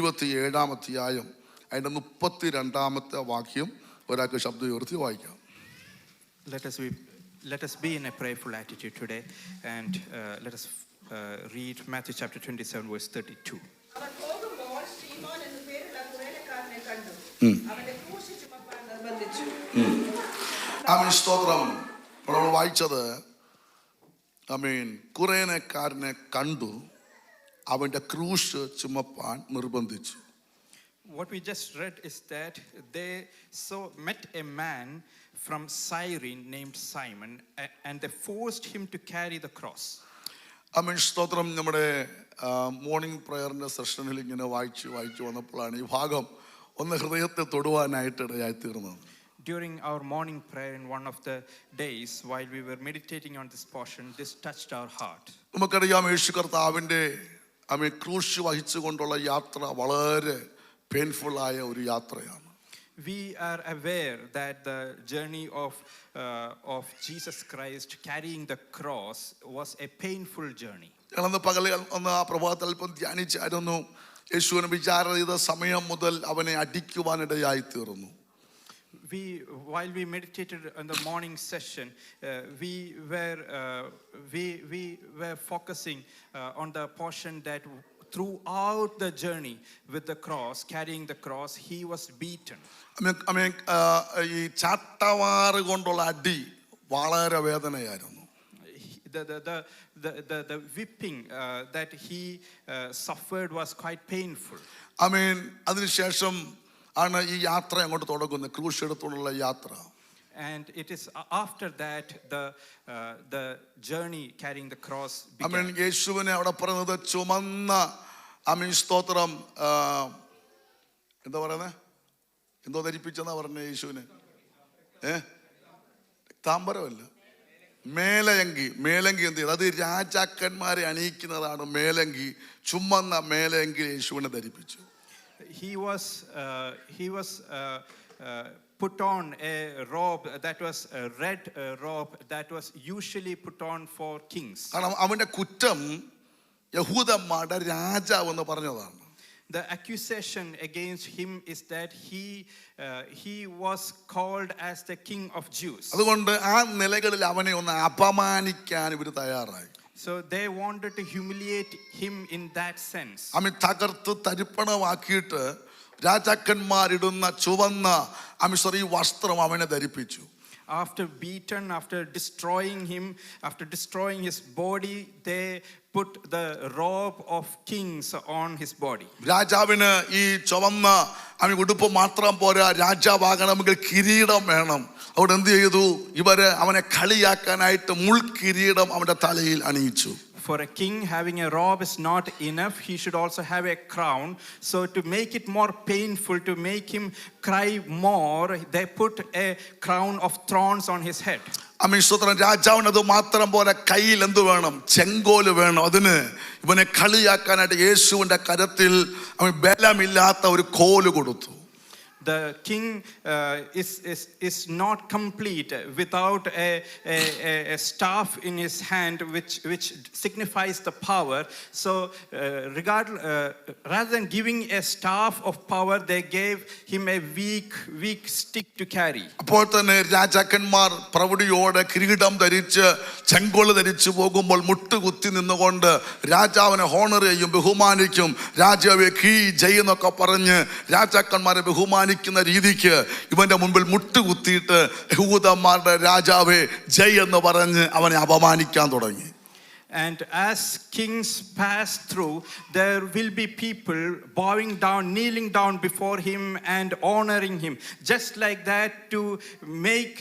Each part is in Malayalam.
27-ാം അധ്യായം അതിൻ്റെ 32-ാമത്തെ വാക്യം ഒരാൾക്ക് ശബ്ദം ഉയർത്തി വായിക്കാം. Let us be in a prayerful attitude today, and let us read Matthew chapter 27 verse 32. സ്തോത്രം. നമ്മൾ വായിച്ചത് കുറേനക്കാരനെ കണ്ടു, അവന്റെ ക്രൂശ് ചുമപ്പാൻ നിർബന്ധിച്ചു. What we just read is that they met a man from Cyrene named Simon, and they forced him to carry the cross. സ്തോത്രം. നമ്മുടെ മോർണിംഗ് പ്രയറിന്റെ സെഷനിൽ ഇങ്ങനെ വായിച്ചു വന്നപ്പോഴാണ് ഈ ഭാഗം ഒന്ന് ഹൃദയത്തെ തൊടുവാനായിട്ട് ഇടയായി തീർന്നത്. During our morning prayer in one of the days, while we were meditating on this portion, this touched our heart. നമുക്കറിയാം, യേശു കർത്താവിന്റെ ക്രൂശ് വഹിച്ചുകൊണ്ടുള്ള യാത്ര വളരെ പെയിൻഫുൾ ആയ ഒരു യാത്രയാണ്. We are aware that the journey of Jesus Christ carrying the cross was a painful journey. ഞങ്ങളന്ന് പകൽ ആ പ്രഭാതത്തിൽ അല്പം ധ്യാനിച്ചായിരുന്നു. യേശുവിനെ വിചാരണ ചെയ്ത സമയം മുതൽ അവനെ അടിക്കുവാനിടയായി തീർന്നു. While we meditated on the morning session, we were focusing on the portion that throughout the journey with the cross, carrying the cross, he was beaten. ഈ ചാട്ടവാറ് കൊണ്ടുള്ള അടി വളരെ വേദനയായിരുന്നു. The whipping that he suffered was quite painful. അതിനുശേഷം ആണ് ഈ യാത്ര അങ്ങോട്ട് തുടങ്ങുന്നത്, ക്രൂശ് എടുത്തുള്ള യാത്ര. And it is after that the journey carrying the cross began. യേശുവിനെ അവിടെ പറയുന്നത് ചുമന്ന സ്തോത്രം എന്താ പറയുന്നത്, എന്തോ ധരിപ്പിച്ചെന്നാ പറഞ്ഞ യേശുവിനെ? താമ്പരമല്ല, മേലങ്കി എന്ത് ചെയ്തു? അത് രാജാക്കന്മാരെ അണിയിക്കുന്നതാണ് മേലങ്കി. ചുമന്ന മേലങ്കി യേശുവിനെ ധരിപ്പിച്ചു. He was put on a robe that was a red robe that was usually put on for kings. കാരണം അവന്റെ കുറ്റം യഹൂദന്മാരുടെ രാജാവ് എന്ന് പറഞ്ഞതാണ്. The accusation against him is that he was called as the king of Jews. അതുകൊണ്ട് ആ നിലകളിൽ അവനെ ഒന്ന് അപമാനിക്കാൻ ഇവർ തയ്യാറായി. So they wanted to humiliate him in that sense. തകർത്ത് തരിപ്പണമാക്കിയിട്ട് രാജാക്കന്മാരിടുന്ന ചുവന്ന വസ്ത്രം അവനെ ധരിപ്പിച്ചു. After beaten, after destroying him, after destroying his body, they put the robe of kings on his body. രാജാവിന് ഈ ചുവന്ന ഉടുപ്പ് മാത്രം പോരാ, രാജാവാകണമെങ്കിൽ കിരീടം വേണം. അവിടെ എന്ത് ചെയ്തു? അവനെ കളിയാക്കാനായിട്ട് മുൾക്കിരീടം അവന്റെ തലയിൽ അണിയിച്ചു. For a king, having a robe is not enough. He should also have a crown. So to make it more painful, to make him cry more, they put a crown of thorns on his head. രാജാവിന് അത് മാത്രം പോലെ കയ്യിൽ എന്ത് വേണം? ചെങ്കോല് വേണം. അതിന് ഇവനെ കളിയാക്കാനായിട്ട് യേശുവിന്റെ കരത്തിൽ ബലമില്ലാത്ത ഒരു കോല് കൊടുത്തു. The king is not complete without a staff in his hand, which signifies the power. So rather than giving a staff of power, they gave him a weak stick to carry. അപ്പോൾ തന്നെ രാജാക്കന്മാർ പ്രൗഢിയോടെ കിരീടം ധരിച്ച് ചെങ്കോല് ധരിച്ചു പോകുമ്പോൾ മുട്ടുകുത്തി നിന്നുകൊണ്ട് രാജാവിനെ ഹോണർ ചെയ്യും, ബഹുമാനിക്കും. രാജാവേ കീ ജയ് എന്നൊക്കെ പറഞ്ഞ് രാജാക്കന്മാരെ ബഹുമാനിക്കുന്ന രീതിക്ക് ഇവന്റെ മുമ്പിൽ മുട്ടുകുത്തിയിട്ട് യഹൂദന്മാരുടെ രാജാവേ ജയ് എന്ന് പറഞ്ഞ് അവനെ അപമാനിക്കാൻ തുടങ്ങി. And as kings pass through, there will be people bowing down, kneeling down before him and honoring him. Just like that, to make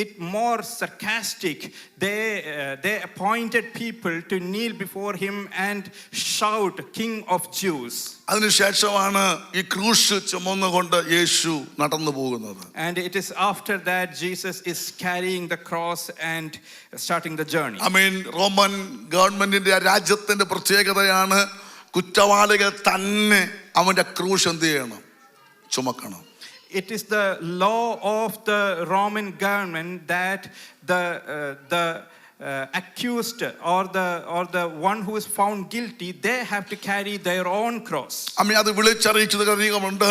it more sarcastic, they appointed people to kneel before him and shout, King of Jews. അതിനുശേഷമാണ് ഈ ക്രൂശ് ചുമന്നുകൊണ്ട് യേശു നടന്നു പോകുന്നത്. And it is after that Jesus is carrying the cross and starting the journey. Roman ഗവൺമെന്റിന്റെ രാജ്യത്തിന്റെ പ്രത്യേകതയാണ് കുറ്റവാളികൾ തന്നെ അവന്റെ ക്രൂശ് എന്ത് ചെയ്യണം? ചുമക്കണം. It is the law of the Roman government that the accused or the one who is found guilty, they have to carry their own cross. അത് വിളിച്ചറിയിച്ചത് അധികമുണ്ട്.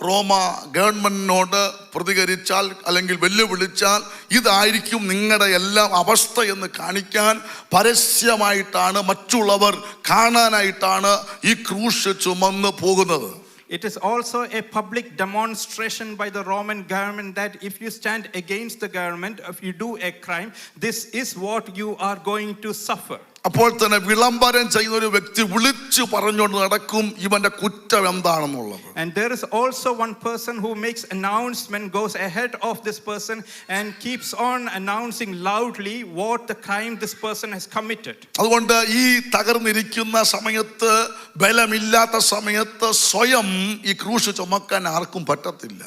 റോമ ഗവൺമെന്റിനോട് പ്രതികരിച്ചാൽ അല്ലെങ്കിൽ വെല്ലുവിളിച്ചാൽ ഇതായിരിക്കും നിങ്ങളുടെ എല്ലാം അവസ്ഥ എന്ന് കാണിക്കാൻ പരസ്യമായിട്ടാണ്, മറ്റുള്ളവർ കാണാനായിട്ടാണ് ഈ ക്രൂശ് ചുമന്ന് പോകുന്നത്. It is also a public demonstration by the Roman government that if you stand against the government, if you do a crime, this is what you are going to suffer. അപ്പോൾ തന്നെ വിളംബരം ചെയ്യുന്ന ഒരു വ്യക്തി വിളിച്ചു പറഞ്ഞുകൊണ്ട് നടക്കും ഇവന്റെ കുറ്റം എന്താണെന്നുള്ളത്. And there is also one person who makes announcement, goes ahead of this person and keeps on announcing loudly what the crime this person has committed. അതുകൊണ്ട് ഈ തകർന്നിരിക്കുന്ന സമയത്ത്, ബലമില്ലാത്ത സമയത്ത് സ്വയം ഈ ക്രൂശ് ചുമക്കാൻ ആർക്കും പറ്റത്തില്ല.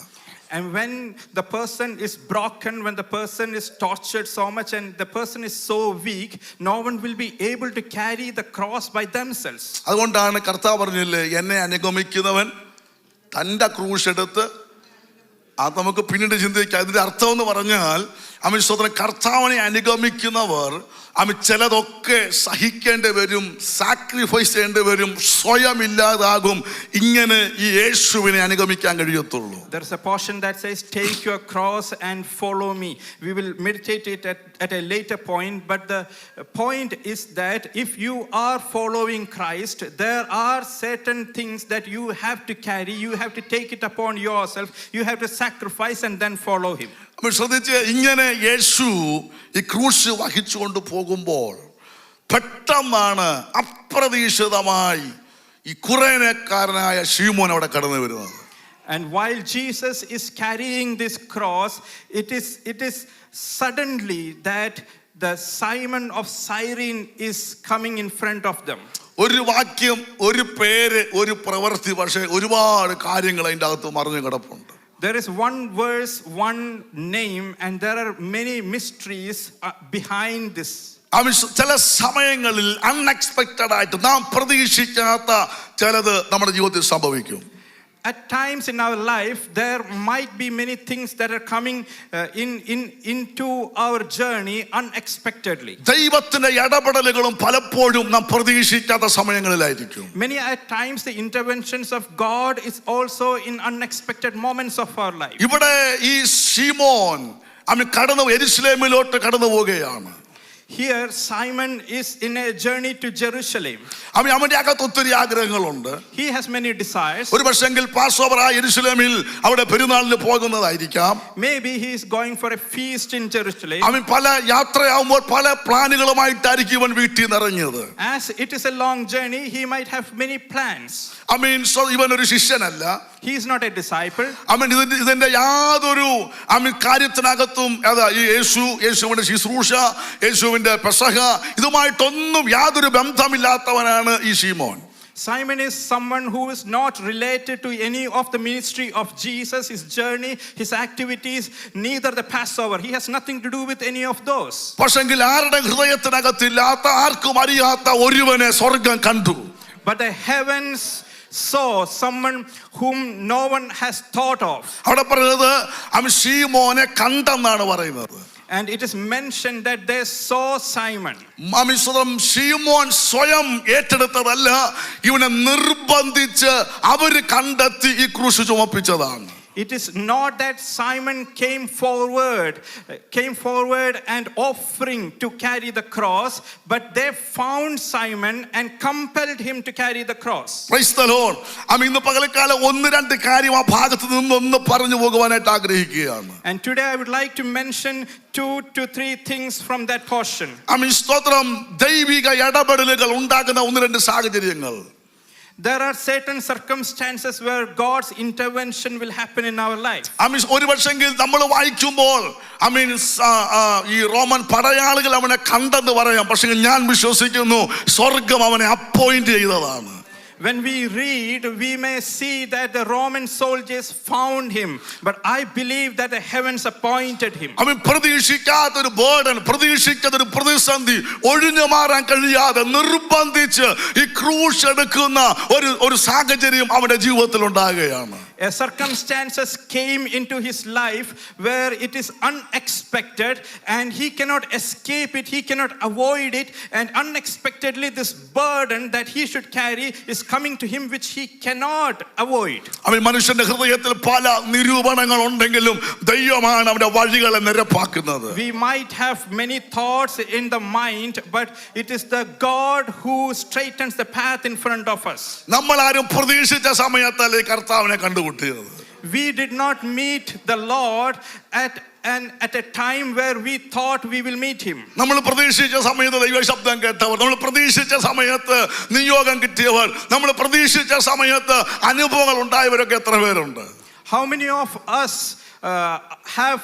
And when the person is broken, when the person is tortured so much and the person is so weak, no one will be able to carry the cross by themselves. അതുകൊണ്ടാണ് കർത്താവ് പറഞ്ഞില്ലേ, എന്നെ അനുഗമിക്കുന്നവൻ തൻ്റെ ക്രൂശ് എടുത്ത്, അത് നമുക്ക് പിന്നീട് ചിന്തിക്കാം. അതിന്റെ അർത്ഥം എന്ന് പറഞ്ഞാൽ കർത്താവിനെ അനുഗമിക്കുന്നവർ ചിലതൊക്കെ സഹിക്കേണ്ടി വരും, സാക്രിഫൈസ് ചെയ്യേണ്ടി വരും, സ്വയം ഇല്ലാതാകും. ഇങ്ങനെ ഈ യേശുവിനെ അനുഗമിക്കാൻ കഴിയത്തുള്ളൂ. There is a portion that says, take your cross and follow me. We will meditate it at a later point, but the point is that if you are following Christ, there are certain things that you have to carry, you have to take it upon yourself, you have to sacrifice and then follow him. ശ്രദ്ധിച്ച്, ഇങ്ങനെ യേശു ഈ ക്രൂശ് വഹിച്ചുകൊണ്ട് പോകുമ്പോൾ പെട്ടെന്നാണ് അപ്രതീക്ഷിതമായി ഈ കുറേനക്കാരനായ ശീമോൻ അവിടെ കടന്നു വരുന്നത്. And while Jesus is carrying this cross, it is suddenly that the Simon of Cyrene is coming in front of them. ഒരു വാക്യം, ഒരു പേര്, ഒരു പ്രവൃത്തി, പക്ഷേ ഒരുപാട് കാര്യങ്ങൾ അതിൻ്റെ അകത്ത് മറിഞ്ഞു കിടപ്പുണ്ട്. There is one verse, one name, and there are many mysteries behind this. ചില സമയങ്ങളിൽ അൺഎക്സ്പെക്റ്റഡ് ആയിട്ട് നാം പ്രതീക്ഷിക്കാത്ത ചിലത് നമ്മുടെ ജീവിതത്തിൽ സംഭവിക്കും. At times in our life, there might be many things that are coming into our journey unexpectedly. ദൈവത്തിന്റെ ഇടപെടലുകളും പലപ്പോഴും നാം പ്രതീക്ഷിക്കാത്ത സമയങ്ങളിലായിരിക്കും. Many at times the interventions of God is also in unexpected moments of our life. ഇവിടെ ഈ ശീമോൻ യെരുശലേമിലോട്ട് കടന്നു പോവുകയാണ്. Here Simon is in a journey to Jerusalem. അവന്റെ അകത്ത് ഒത്തിരി ആഗ്രഹങ്ങളുണ്ട്. He has many desires. ഒരു പക്ഷെങ്കിൽ പാസ്ഓവർ ആ യെരുശലേമിൽ അവിടെ പെരുന്നാളിന് പോകുന്നതായിരിക്കാം. Maybe he is going for a feast in Jerusalem. അവൻ പല യാത്രയാവുമ്പോൾ പല പ്ലാനുകളുമായിട്ടായിരിക്കും ഇവൻ വീട്ടിൽ നിന്ന് ഇറങ്ങിയത്. As it is a long journey, he might have many plans. ഇവൻ ഒരു ശിഷ്യനല്ല. He is not a disciple. ഇതിന്റെ യാതൊരു കാര്യത്തിനകത്തും ഈ യേശുവിന്റെ ശുശ്രൂഷ, യേശുവിന്റെ പെസഹ ഇതുമായിട്ടൊന്നും യാതൊരു ബന്ധമില്ലാത്തവനാണ് ഈ ശീമോൻ. Simon is someone who is not related to any of the ministry of Jesus, his journey, his activities, neither the Passover. He has nothing to do with any of those. പക്ഷെങ്കിൽ ആരുടെ ഹൃദയത്തിനകത്തില്ലാത്ത, ആർക്കും അറിയാത്ത ഒരുവനെ സ്വർഗം കണ്ടു. But the heavens saw someone whom no one has thought of. അവിടെ പറയുന്നത് ശീമോനെ കണ്ടെന്നാണ് പറയുന്നത്. And it is mentioned that they saw Simon. ശീമോൻ സ്വയം ഏറ്റെടുത്തതല്ല, ഇവനെ നിർബന്ധിച്ച് അവര് കണ്ടെത്തി ഈ ക്രൂശ് ചുമപ്പിച്ചതാണ്. It is not that Simon came forward and offering to carry the cross, but they found Simon and compelled him to carry the cross. Praise the Lord. ഇന്ന് പകൽക്കാലം ഒന്ന് രണ്ട് കാര്യം ആ ഭാഗത്ത് നിന്നൊന്ന് പറഞ്ഞു പോകുവാനായിട്ട് ആഗ്രഹിക്കുകയാണ്. And today I would like to mention 2 to 3 things from that portion. സ്തോത്രം. ദൈവിക ഇടപെടലുകൾ ഉണ്ടാകുന്ന ഒന്ന് രണ്ട് സാഹചര്യങ്ങൾ. There are certain circumstances where God's intervention will happen in our life. ഒരു പക്ഷെങ്കിൽ നമ്മൾ വായിക്കുമ്പോൾ ഈ റോമൻ പടയാളികൾ അവനെ കണ്ടെന്ന് പറയാം. പക്ഷെ ഞാൻ വിശ്വസിക്കുന്നു സ്വർഗം അവനെ അപ്പോയിന്റ് ചെയ്തതാണ്. When we read, we may see that the Roman soldiers found him, but I believe that the heavens appointed him. പ്രതീക്ഷിക്കാത്തൊരു ബർഡൻ, പ്രതീക്ഷിക്കാത്തൊരു പ്രതിസന്ധി ഒഴിഞ്ഞു മാറാൻ കഴിയാതെ നിർബന്ധിച്ച് ഈ ക്രൂശ് എടുക്കുന്ന ഒരു സാഹചര്യം അവന്റെ ജീവിതത്തിൽ ഉണ്ടാകുകയാണ്. circumstances came into his life where it is unexpected and he cannot escape it, he cannot avoid it, and unexpectedly this burden that he should carry is coming to him which he cannot avoid. അവൻ മനുഷ്യന്റെ ഹൃദയത്തിൽ പല നിരൂപണങ്ങൾ ഉണ്ടെങ്കിലും ദൈവമാണ് അവന്റെ വഴികളെ നിരപ്പാക്കുന്നത്. We might have many thoughts in the mind, but it is the God who straightens the path in front of us. നമ്മൾ ആരും പ്രതീക്ഷിച്ച സമയത്തല്ലേ കർത്താവിനെ കണ്ടുമുട്ടിയത്. We did not meet the Lord at a time where we thought we will meet him. നമ്മൾ പ്രതീക്ഷിച്ച സമയത്ത് ദൈവശബ്ദം കേട്ടവർ, നമ്മൾ പ്രതീക്ഷിച്ച സമയത്ത് നിയോഗം കിട്ടിയവർ, നമ്മൾ പ്രതീക്ഷിച്ച സമയത്ത് അനുഭവങ്ങൾ ഉണ്ടായവരൊക്കെ എത്ര പേരുണ്ട്? How many of us have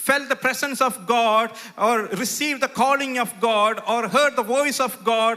felt the presence of God or received the calling of God or heard the voice of God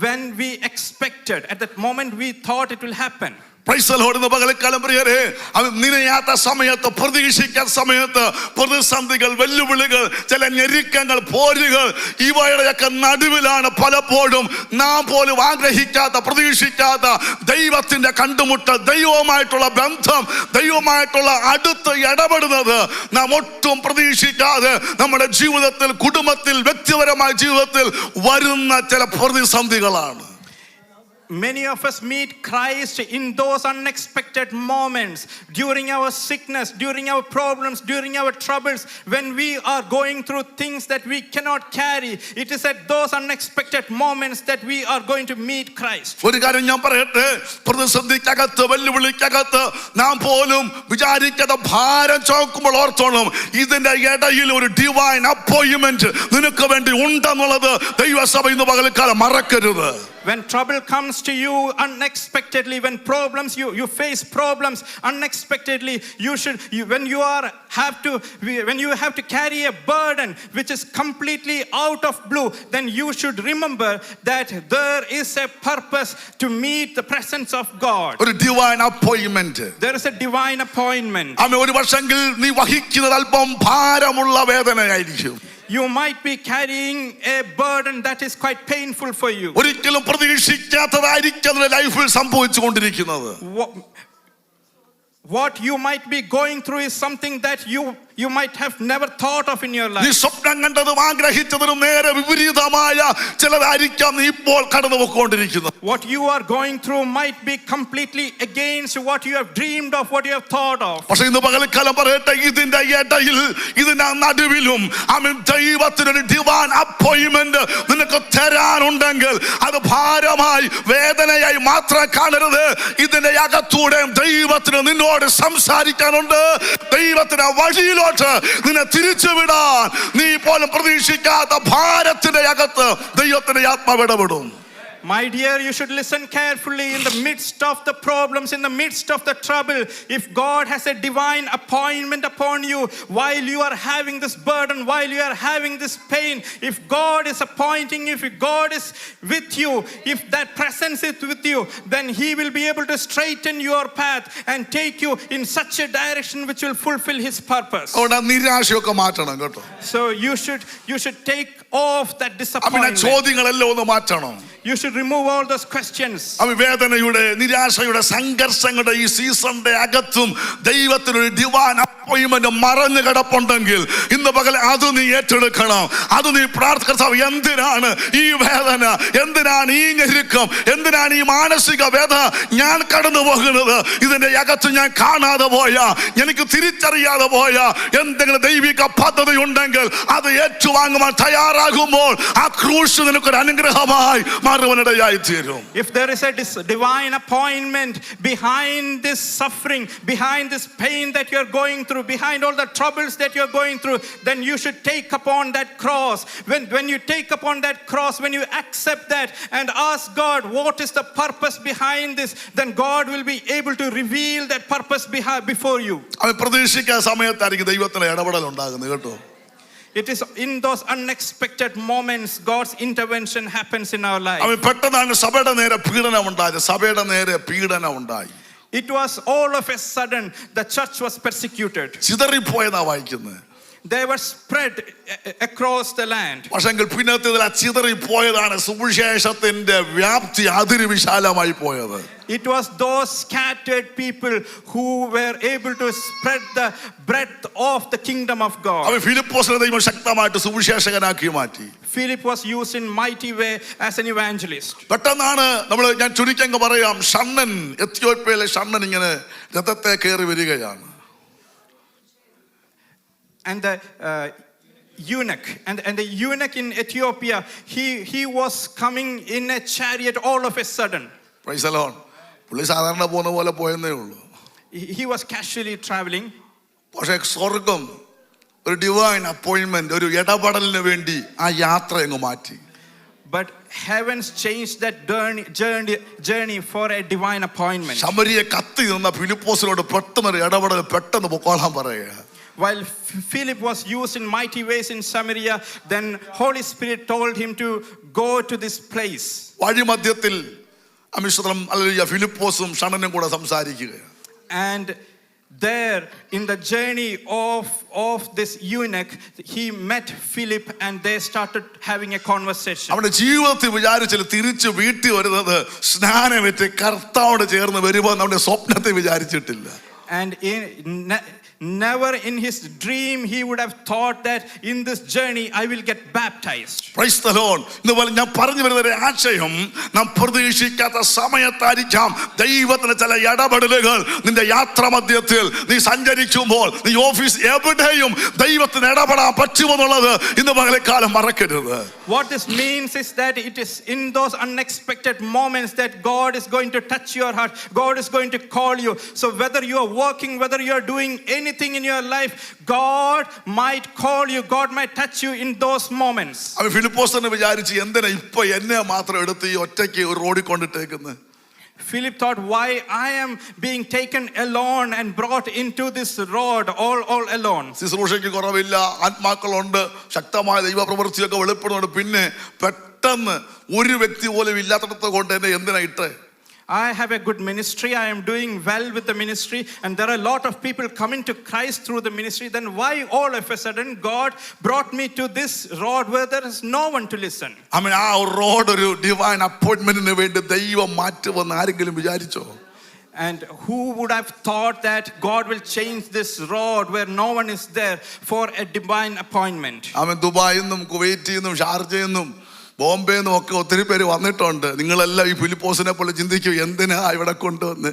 when we expected, at that moment we thought it will happen? Praise the Lord. ഇന്ന് പകൽക്കാലം പ്രിയരേ, അവൻ നിനയാത്ത സമയത്ത്, പ്രതീക്ഷിക്കാത്ത സമയത്ത് പ്രതിസന്ധികൾ, വെല്ലുവിളികൾ, ചില ഞെരുക്കങ്ങൾ, പോരുകൾ, ഇവയുടെയൊക്കെ നടുവിലാണ് പലപ്പോഴും നാം പോലും ആഗ്രഹിക്കാത്ത, പ്രതീക്ഷിക്കാത്ത ദൈവത്തിന്റെ കണ്ടുമുട്ടൽ, ദൈവവുമായിട്ടുള്ള ബന്ധം, ദൈവവുമായിട്ടുള്ള അടുത്ത് ഇടപെടുന്നത് നാം ഒട്ടും പ്രതീക്ഷിക്കാതെ നമ്മുടെ ജീവിതത്തിൽ, കുടുംബത്തിൽ, വ്യക്തിപരമായ ജീവിതത്തിൽ വരുന്ന ചില പ്രതിസന്ധികളാണ്. Many of us meet Christ in those unexpected moments, during our sickness, during our problems, during our troubles, when we are going through things that we cannot carry. It is at those unexpected moments that we are going to meet Christ. ഒരു കാര്യം ഞാൻ പറയട്ടെ, പ്രതിസന്ധിക്കകത്ത്, വെല്ലുവിളിക്കകത്ത് നാം പോലും വിചാരിക്കാത്ത ഭാരം ചോക്കുമ്പോൾ ഓർത്തോണം, ഇതിന്റെ ഇടയിൽ ഒരു ഡിവൈൻ അപ്പോയിന്റ്മെന്റ് നിനക്ക് വേണ്ടി ഉണ്ടെന്നുള്ളത് ദൈവസഭ ഇന്ന് പകൽക്കാലം മറക്കരുത്. When trouble comes to you unexpectedly, when you face problems unexpectedly, when you have to carry a burden which is completely out of blue, then you should remember that there is a purpose to meet the presence of God. ഒരു divine appointment. There is a divine appointment. ഒരു പക്ഷെങ്കിൽ നീ വഹിക്കുന്നത് അല്പം ഭാരമുള്ള വേദനയായിരിക്കും. You might be carrying a burden that is quite painful for you. ഒരിക്കലും പ്രതീക്ഷിക്കാത്തതായിരിക്കും ലൈഫിൽ സംഭവിച്ചുകൊണ്ടിരിക്കുന്നത്. What you might be going through is something that you might have never thought of in your life. നീ സ്വപ്നം കണ്ടതും ആഗ്രഹിച്ചതിനും നേരെ വിപരീതമായ ചിലതായിരിക്കാം നീ ഇപ്പോൾ കടന്നുപോയിക്കൊണ്ടിരിക്കുന്നത്. What you are going through might be completely against what you have dreamed of, what you have thought of. പക്ഷേ ഇന്ന് പകൽക്കാലം പറയട്ടെ, ഇതിന്റെ ഇടയിൽ, ഇതിന്റെ നടുവിലും ദൈവത്തിനൊരു ഡിവൈൻ അപ്പോയിന്റ്മെന്റ് നിനക്ക് തരാനുണ്ടെങ്കിൽ അത് ഭാരമായി, വേദനയായി മാത്രം കാണരുത്. ഇതിന്റെ അകത്തൂടെ ദൈവത്തിന് നിന്നോട് സംസാരിക്കാനുണ്ട്. ദൈവത്തിന് വഴിയിലോ നിന്നെ തിരിച്ചുവിടാൻ നീ പോലും പ്രതീക്ഷിക്കാത്ത ഭാരത്തിന്റെ അകത്ത് ദൈവത്തിന്റെ ആത്മാവ് ഇടപെടും. My dear, you should listen carefully. In the midst of the problems, in the midst of the trouble, if God has a divine appointment upon you, while you are having this burden, while you are having this pain, if God is appointing you, if God is with you, if that presence is with you, then He will be able to straighten your path and take you in such a direction which will fulfill His purpose. നിരാശയൊക്കെ മാറ്റണം കേട്ടോ. So you should take off that disappointment. ചോദ്യങ്ങളെല്ലാം ഒന്ന് മാറ്റണം. You should remove all those questions. വേദനയുടെ, നിരാശയുടെ, സംഘർഷങ്ങളുടെ ഈ സീസണിന്റെ അകത്തും ദൈവത്തിനൊരു ഡിവൈൻ അപ്പോയിന്റ്മെന്റ് മറഞ്ഞു കിടപ്പുണ്ടെങ്കിൽ ഇന്ന് പകൽ അത് നീ ഏറ്റെടുക്കണം. അത് നീ പ്രാർത്ഥിക്കണം. എന്തിനാണ് ഈ വേദന, എന്തിനാണ് ഈ ഞെരുക്കം, എന്തിനാണ് ഈ മാനസിക വേദന ഞാൻ കടന്നു പോകുന്നത്? ഇതിന്റെ അകത്ത് ഞാൻ കാണാതെ പോയ, എനിക്ക് തിരിച്ചറിയാതെ പോയ എന്തെങ്കിലും ദൈവിക പദ്ധതി ഉണ്ടെങ്കിൽ അത് ഏറ്റുവാങ്ങുവാൻ തയ്യാറാകുമ്പോൾ ആ ക്രൂശ് നിനക്കൊരു അനുഗ്രഹമായി മാറുവാനിടയായി തീരും. If there is a divine appointment behind this suffering, behind this pain that you are going through, behind all the troubles that you are going through, then you should take upon that cross. When you take upon that cross, when you accept that and ask God what is the purpose behind this, then God will be able to reveal that purpose before you. അവൻ പ്രതീക്ഷിക്കാത്ത സമയത്തായിരിക്കും ദൈവത്തിന്റെ ഇടപെടൽ ഉണ്ടാകുന്നത് കേട്ടോ. It is in those unexpected moments God's intervention happens in our life. അവൻ പെട്ടെന്നാണ് സഭയുടെ നേരെ പീഡനം ഉണ്ടായത്. സഭയുടെ നേരെ പീഡനം ഉണ്ടായി. It was all of a sudden the church was persecuted. ചിതറിപ്പോയെന്നാ വായിക്കുന്നത്. they were spread across the land. പക്ഷെങ്കിൽ പിന്നത്തേതിൽ ചിതറിപ്പോയതാണ് സുവിശേഷത്തിന്റെ വ്യാപ്തി അതിര് വിശാലമായി പോയത്. It was those scattered people who were able to spread the breadth of the kingdom of God. അവൻ ഫിലിപ്പോസിനെ ദൈവം ശക്തമായിട്ട് സുവിശേഷകനാക്കി മാറ്റി. Philip was used in mighty way as an evangelist. പെട്ടെന്നാണ് ഞാൻ ചുരുക്കങ്ങ് പറയാം, ഷണ്ണൻ, എത്യോപ്യയിലെ ഷണ്ണൻ ഇങ്ങനെ രഥത്തെ കയറി വരികയാണ്. And the eunuch and the eunuch in Ethiopia, he was coming in a chariot all of a sudden. Praise the Lord. പുള്ളി സാധാരണ പോകുന്ന പോലെ പോയെന്നേ ഉള്ളൂ. He was casually traveling. പക്ഷേ സ്വർഗം ഒരു ഡിവൈൻ അപ്പോയിന്റ്മെന്റ്, ഒരു ഇടപെടലിന് വേണ്ടി ആ യാത്ര അങ്ങ് മാറ്റി. But heavens changed that journey for a divine appointment. ശമരിയെ കത്തി നിന്ന ഫിലിപ്പോസിനോട് പെട്ടെന്നൊരു ഇടപെടൽ, പെട്ടെന്ന് പൊക്കോളാൻ പറയുക. While Philip was used in mighty ways in Samaria, then Holy Spirit told him to go to this place. വഴിമധ്യത്തിൽ അമിശ്രം അല്ലെങ്കിൽ ഫിലിപ്പോസും ഷണ്ണനും കൂടെ സംസാരിക്കുകയാണ്. And there in the journey of this eunuch, he met Philip and they started having a conversation. അവന്റെ ജീവിതത്തിൽ വിചാരിച്ചില്ല തിരിച്ചു വീട്ടിൽ വരുന്നത് സ്നാനമേറ്റ് കർത്താവോട് ചേർന്ന് വരുമ്പോൾ നമ്മുടെ സ്വപ്നത്തെ വിചാരിച്ചിട്ടില്ല. And never in his dream he would have thought that in this journey I will get baptized. Praise the Lord. ഇതുപോലെ ഞാൻ പറഞ്ഞു വരുന്ന ഒരു ആശയം, നാം പ്രതീക്ഷിക്കാത്ത സമയത്തായിരിക്കാം ദൈവത്തിന് ചില ഇടപെടലുകൾ നിന്റെ യാത്രാമധ്യത്തിൽ നീ സഞ്ചരിക്കുമ്പോൾ, നീ ഓഫീസ് എവിടെയും ദൈവത്തിന് ഇടപെടാൻ പറ്റുമെന്നുള്ളത് ഇന്ന് പകൽക്കാലം മറക്കരുത്. What this means is that it is in those unexpected moments that God is going to touch your heart. God is going to call you. So whether you are working, whether you are doing anything in your life, God might call you, God might touch you in those moments. അവൻ ഫിലിപ്പോസ് തന്നെ വിചാരിച്ചു, എന്തിനാ ഇപ്പൊ എന്നെ മാത്രം എടുത്ത് ഈ ഒറ്റയ്ക്ക് ഒരു റോഡിൽ കൊണ്ടിട്ടേക്കുന്നത്? Philip thought, why I am being taken alone and brought into this road all alone. ശുശ്രൂഷയ്ക്ക് കുറവില്ല, ആത്മാക്കളുണ്ട്, ശക്തമായ ദൈവപ്രവൃത്തിയൊക്കെ വെളിപ്പെടുന്നുണ്ട്. പിന്നെ പെട്ടെന്ന് ഒരു വ്യക്തി പോലും ഇല്ലാത്തടത്ത് കൊണ്ട് എന്നെ എന്തിനാ ഇട്ടേ? I have a good ministry, I am doing well with the ministry, and there are a lot of people coming to Christ through the ministry. Then why all of a sudden God brought me to this road where there is no one to listen? I mean, ആ റോഡ് ഒരു ഡിവൈൻ അപ്പോയിന്റ്മെന്റിന് വേണ്ടി ദൈവം മാറ്റുമെന്ന് ആരെങ്കിലും വിചാരിച്ചോ? And who would have thought that God will change this road where no one is there for a divine appointment? അവൻ ദുബായിൽ നിന്നും കുവൈറ്റിൽ നിന്നും ഷാർജയിൽ നിന്നും ബോംബെയിൽ നിന്നും ഒക്കെ ഒത്തിരി പേര് വന്നിട്ടുണ്ട്. നിങ്ങളെല്ലാം ഈ ഫിലിപ്പോസിനെ പോലെ ചിന്തിക്കും, എന്തിനാ ഇവിടെ കൊണ്ടുവന്ന്,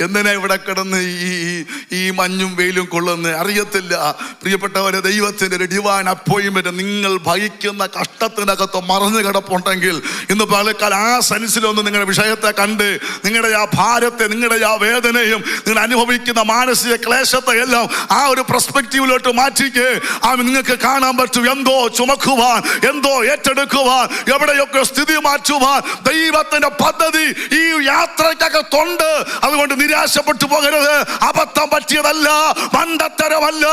എന്തിനാ ഇവിടെ കിടന്ന് ഈ മഞ്ഞും വെയിലും കൊള്ളുന്ന്? അറിയത്തില്ല പ്രിയപ്പെട്ടവരെ, ദൈവത്തിൻ്റെ ഒരു ഡിവൈൻ അപ്പോയിന്റ്മെന്റ് നിങ്ങൾ ഭയക്കുന്ന കഷ്ടത്തിനകത്ത് മറന്നു കിടപ്പുണ്ടെങ്കിൽ ഇന്ന് പകൽക്കാലം ആ സെൻസിലൊന്ന് നിങ്ങളുടെ വിഷയത്തെ കണ്ട് നിങ്ങളുടെ ആ ഭാരത്തെ, നിങ്ങളുടെ ആ വേദനയും, നിങ്ങൾ അനുഭവിക്കുന്ന മാനസിക ക്ലേശത്തെ എല്ലാം ആ ഒരു പെർസ്പെക്റ്റീവിലോട്ട് മാറ്റിക്ക്. നിങ്ങൾക്ക് കാണാൻ പറ്റും എന്തോ ചുമക്കുവാൻ, എന്തോ ഏറ്റെടുക്കുവാൻ, എവിടെയൊക്കെ സ്ഥിതി മാറ്റുവാൻ ദൈവത്തിന്റെ പദ്ധതി ഈ യാത്രക്കകത്തുണ്ട്. അതുകൊണ്ട് നിരാശപ്പെട്ടു പോകരുത്. അബദ്ധം പറ്റിയതല്ല, മണ്ടത്തരമല്ല.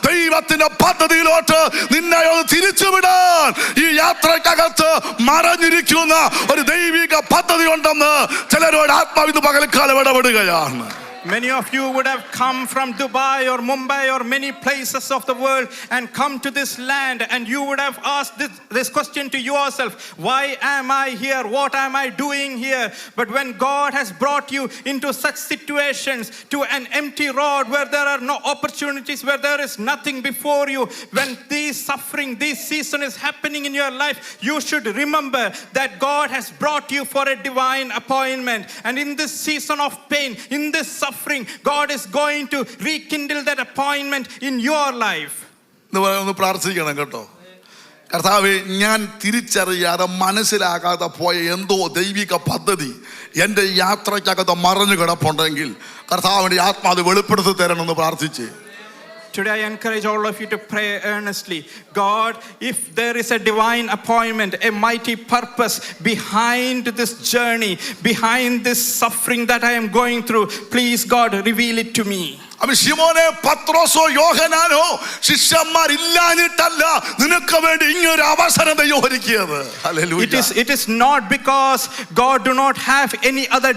ദൈവത്തിന്റെ പദ്ധതിയിലോട്ട് നിന്നെ തിരിച്ചുവിടാൻ ഈ യാത്രക്കകത്ത് മറഞ്ഞിരിക്കുന്ന ഒരു ദൈവിക പദ്ധതി ഉണ്ടെന്ന് ചിലരോട് ആത്മാവിന് പകൽക്കാലം ഇടപെടുകയാണ്. Many of you would have come from Dubai or Mumbai or many places of the world and come to this land, and you would have asked this question to yourself, why am I here? What am I doing here? But when God has brought you into such situations, to an empty road where there are no opportunities, where there is nothing before you, when this suffering, this season is happening in your life, you should remember that God has brought you for a divine appointment. And in this season of pain, in this suffering, God is going to rekindle that appointment in your life. ഒന്ന് പ്രാർത്ഥിക്കണം കേട്ടോ. കർത്താവേ, ഞാൻ തിരിച്ചറിയാതെ മനസ്സിലാകാതെ പോയ എന്തോ ദൈവിക പദ്ധതി എൻ്റെ യാത്രയ്ക്കകത്ത് മറഞ്ഞു കിടപ്പുണ്ടെങ്കിൽ കർത്താവിൻ്റെ ആത്മാവ് വെളിപ്പെടുത്തി തരണമെന്ന് പ്രാർത്ഥിച്ച്. Today I encourage all of you to pray earnestly. God, if there is a divine appointment, a mighty purpose behind this journey, behind this suffering that I am going through, please God, reveal it to me. ശിമോനെ, പത്രോസോ യോഹന്നാനോ ശിഷ്യന്മാരില്ലാഞ്ഞിട്ടല്ല നിനക്ക് വേണ്ടി ഇങ്ങനൊരു അവസരം ദൈവം ഒരുക്കിയത്. It is not because God do not have any other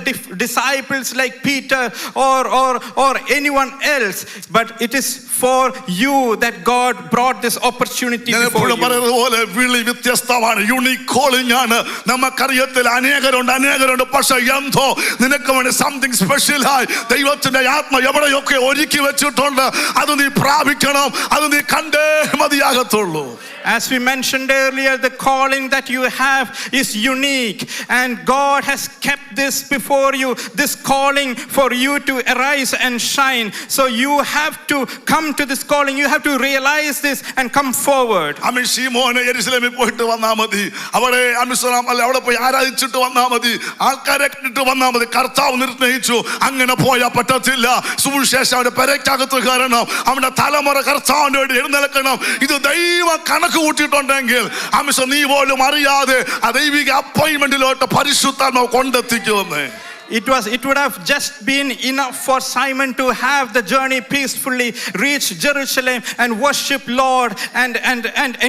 disciples like Peter or anyone else, but it is for you that God brought this opportunity ഞാൻ before എപ്പോഴും you. പറയുന്നത് പോലെ വിളി വ്യത്യസ്തമാണ്, യുണീക് കോളിംഗ് ആണ്. നമുക്കറിയത്തിൽ അനേകരുണ്ട്, പക്ഷെ എന്തോ നിനക്ക് വേണ്ടി സംതിങ് സ്പെഷ്യലായി ദൈവത്തിന്റെ ആത്മ എവിടെയൊക്കെ ഒരുക്കി വെച്ചിട്ടുണ്ട്. അത് നീ പ്രാപിക്കണം, അത് നീ കണ്ടേ മതിയാകത്തുള്ളൂ. As we mentioned earlier, the calling that you have is unique, and God has kept this before you, this calling for you to arise and shine. So you have to come to this calling, you have to realize this and come forward. ശീമോനെ യെരൂശലേമിൽ പോയിട്ട് വന്നാൽ മതി, അവിടെ പോയി ആരാധിച്ചിട്ട് വന്നാൽ മതി, ആൾക്കാരെ കണ്ടിട്ട് വന്നാൽ മതി, കർത്താവ് നിർണയിച്ചു. അങ്ങനെ പോയാൽ പറ്റത്തില്ല. സുവിശേഷം അവന്റെ പെരയ്ക്കകത്ത് കയറണം, അവന്റെ തലമുറ കർത്താവിന്റെ വേണ്ടി എഴുന്നേൽക്കണം. ഇത് ദൈവം കണക്ക് കൂട്ടിയിട്ടുണ്ടെങ്കിൽ നീ പോലും അറിയാതെ ആ ദൈവിക അപ്പോയിന്റ്മെന്റിലോട്ട് പരിശുദ്ധാത്മാവ് കൊണ്ടെത്തിക്കുമെന്ന്. It would have just been enough for Simon to have the journey peacefully, reach Jerusalem and worship Lord and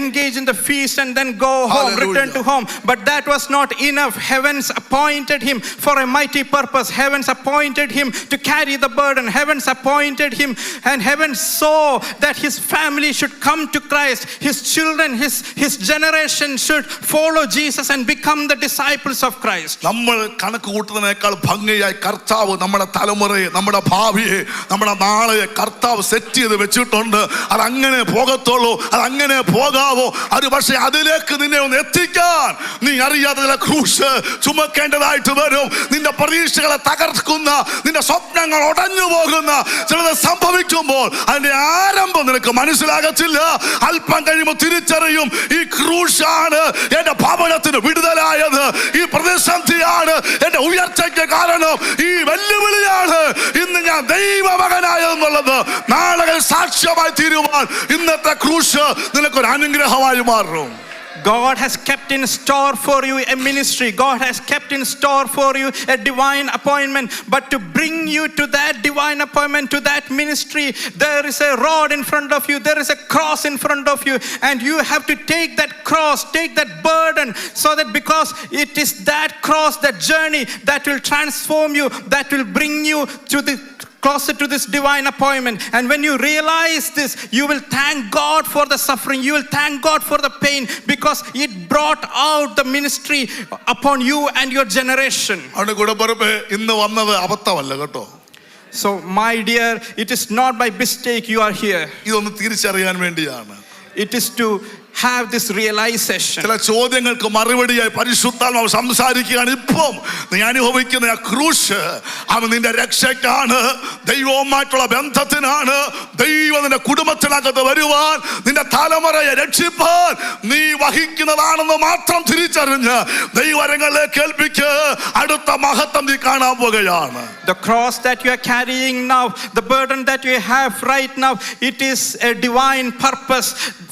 engage in the feast and then go home, return to home. But that was not enough. Heavens appointed him for a mighty purpose. Heavens appointed him to carry the burden. Heavens appointed him, and heaven saw that his family should come to Christ. His children, his generation should follow Jesus and become the disciples of Christ. നമ്മൾ കണക്ക് കൂട്ടുന്നതിനേക്കാൾ ഭംഗിയായി കർത്താവ് നമ്മുടെ തലമുറയെ, നമ്മുടെ ഭാവിയെ, നമ്മുടെ നാളെ കർത്താവ് സെറ്റ് ചെയ്ത് വെച്ചിട്ടുണ്ട്. അതങ്ങനെ പോകത്തുള്ളൂ, അതങ്ങനെ പോകാവോ. അത് പക്ഷേ അതിലേക്ക് നിന്നെ ഒന്ന് എത്തിക്കാൻ നീ അറിയാതെ ചില ക്രൂശ് ചുമക്കേണ്ടതായിട്ട് വരും. നിന്റെ പ്രതീക്ഷകളെ തകർക്കുന്ന, നിന്റെ സ്വപ്നങ്ങൾ ഉടഞ്ഞു പോകുന്ന ചിലത് സംഭവിക്കുമ്പോൾ അതിന്റെ ആരംഭം നിനക്ക് മനസ്സിലാകത്തില്ല. അല്പം കഴിയുമ്പോൾ തിരിച്ചറിയും, ഈ ക്രൂശാണ് എന്റെ ഭവനത്തിന് വിടുതലായത്, ഈ പ്രതിസന്ധിയാണ് എന്റെ ഉയർച്ചയ്ക്ക് കാരണം, ഈ വെല്ലുവിളിയാണ് ഇന്ന് ഞാൻ ദൈവമകനായെന്നുള്ളത് നാളെ സാക്ഷ്യമായി തീരുവാൻ ഇന്നത്തെ ക്രൂശ് നിനക്കൊരു അനുഗ്രഹമായി മാറും. God has kept in store for you a ministry. God has kept in store for you a divine appointment. But to bring you to that divine appointment, to that ministry, there is a rod in front of you, there is a cross in front of you, and you have to take that cross, take that burden, so that because it is that cross, that journey that will transform you, that will bring you to the closer to this divine appointment. And when you realize this, you will thank God for the suffering, you will thank God for the pain, because it brought out the ministry upon you and your generation. ഇന്ന് വന്നത് അബദ്ധമല്ല കേട്ടോ. So my dear, it is not by mistake you are here. ഇതൊന്ന് തിരിച്ചറിയാൻ വേണ്ടിയാണ്. It is to have this realization. ചില ചോദ്യങ്ങൾക്ക് മറുപടിയായി പരിശുദ്ധാത്മാവ് സംസാരിക്കുകയാണ്. ഇപ്പം നീ അനുഭവിക്കുന്ന ആ ക്രൂശ് അവൻ നിന്റെ രക്ഷയ്ക്കാണ്, ദൈവവുമായിട്ടുള്ള ബന്ധത്തിനാണ്, ദൈവം നിന്റെ കുടുംബത്തിനകത്ത് വരുവാൻ, നിന്റെ തലമുറയെ രക്ഷിപ്പാൻ നീ വഹിക്കുന്നതാണെന്ന് മാത്രം തിരിച്ചറിഞ്ഞ് ദൈവരങ്ങളിലേക്ക് ഏൽപ്പിക്ക്. അടുത്ത മഹത്വം നീ കാണാൻ പോകുകയാണ്. The cross that you are carrying now, the burden that you have right now, it is a divine purpose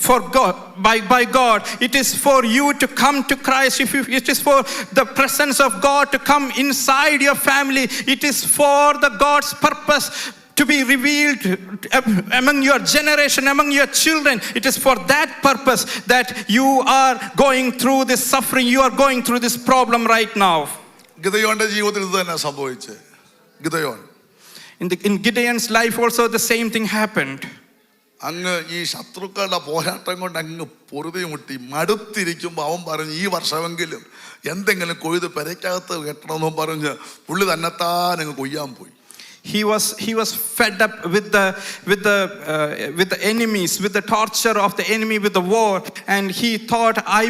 for God, by God. It is for you to come to Christ. It is for the presence of God to come inside your family. It is for the God's purpose to be revealed among your generation, among your children. It is for that purpose that you are going through this suffering, you are going through this problem right now. ഗിദെയോന്റെ ജീവിതത്തിൽ ഇത് തന്നെ സംഭവിച്ചത്. Gideon In Gideon's life also the same thing happened. അങ്ങ് ഈ ശത്രുക്കളുടെ പോരാട്ടം കൊണ്ട് അങ്ങ് പൊറുതി മുട്ടി മടുത്തിരിക്കുമ്പോൾ അവൻ പറഞ്ഞു, ഈ വർഷമെങ്കിലും എന്തെങ്കിലും കൊയ്ത് പെരയ്ക്കകത്ത് കെട്ടണമെന്നും പറഞ്ഞ് പുള്ളി തന്നെത്താൻ അങ്ങ് കൊയ്യാൻ പോയി. He was fed up with the enemies, with the torture of the enemy, with the war, and he thought, I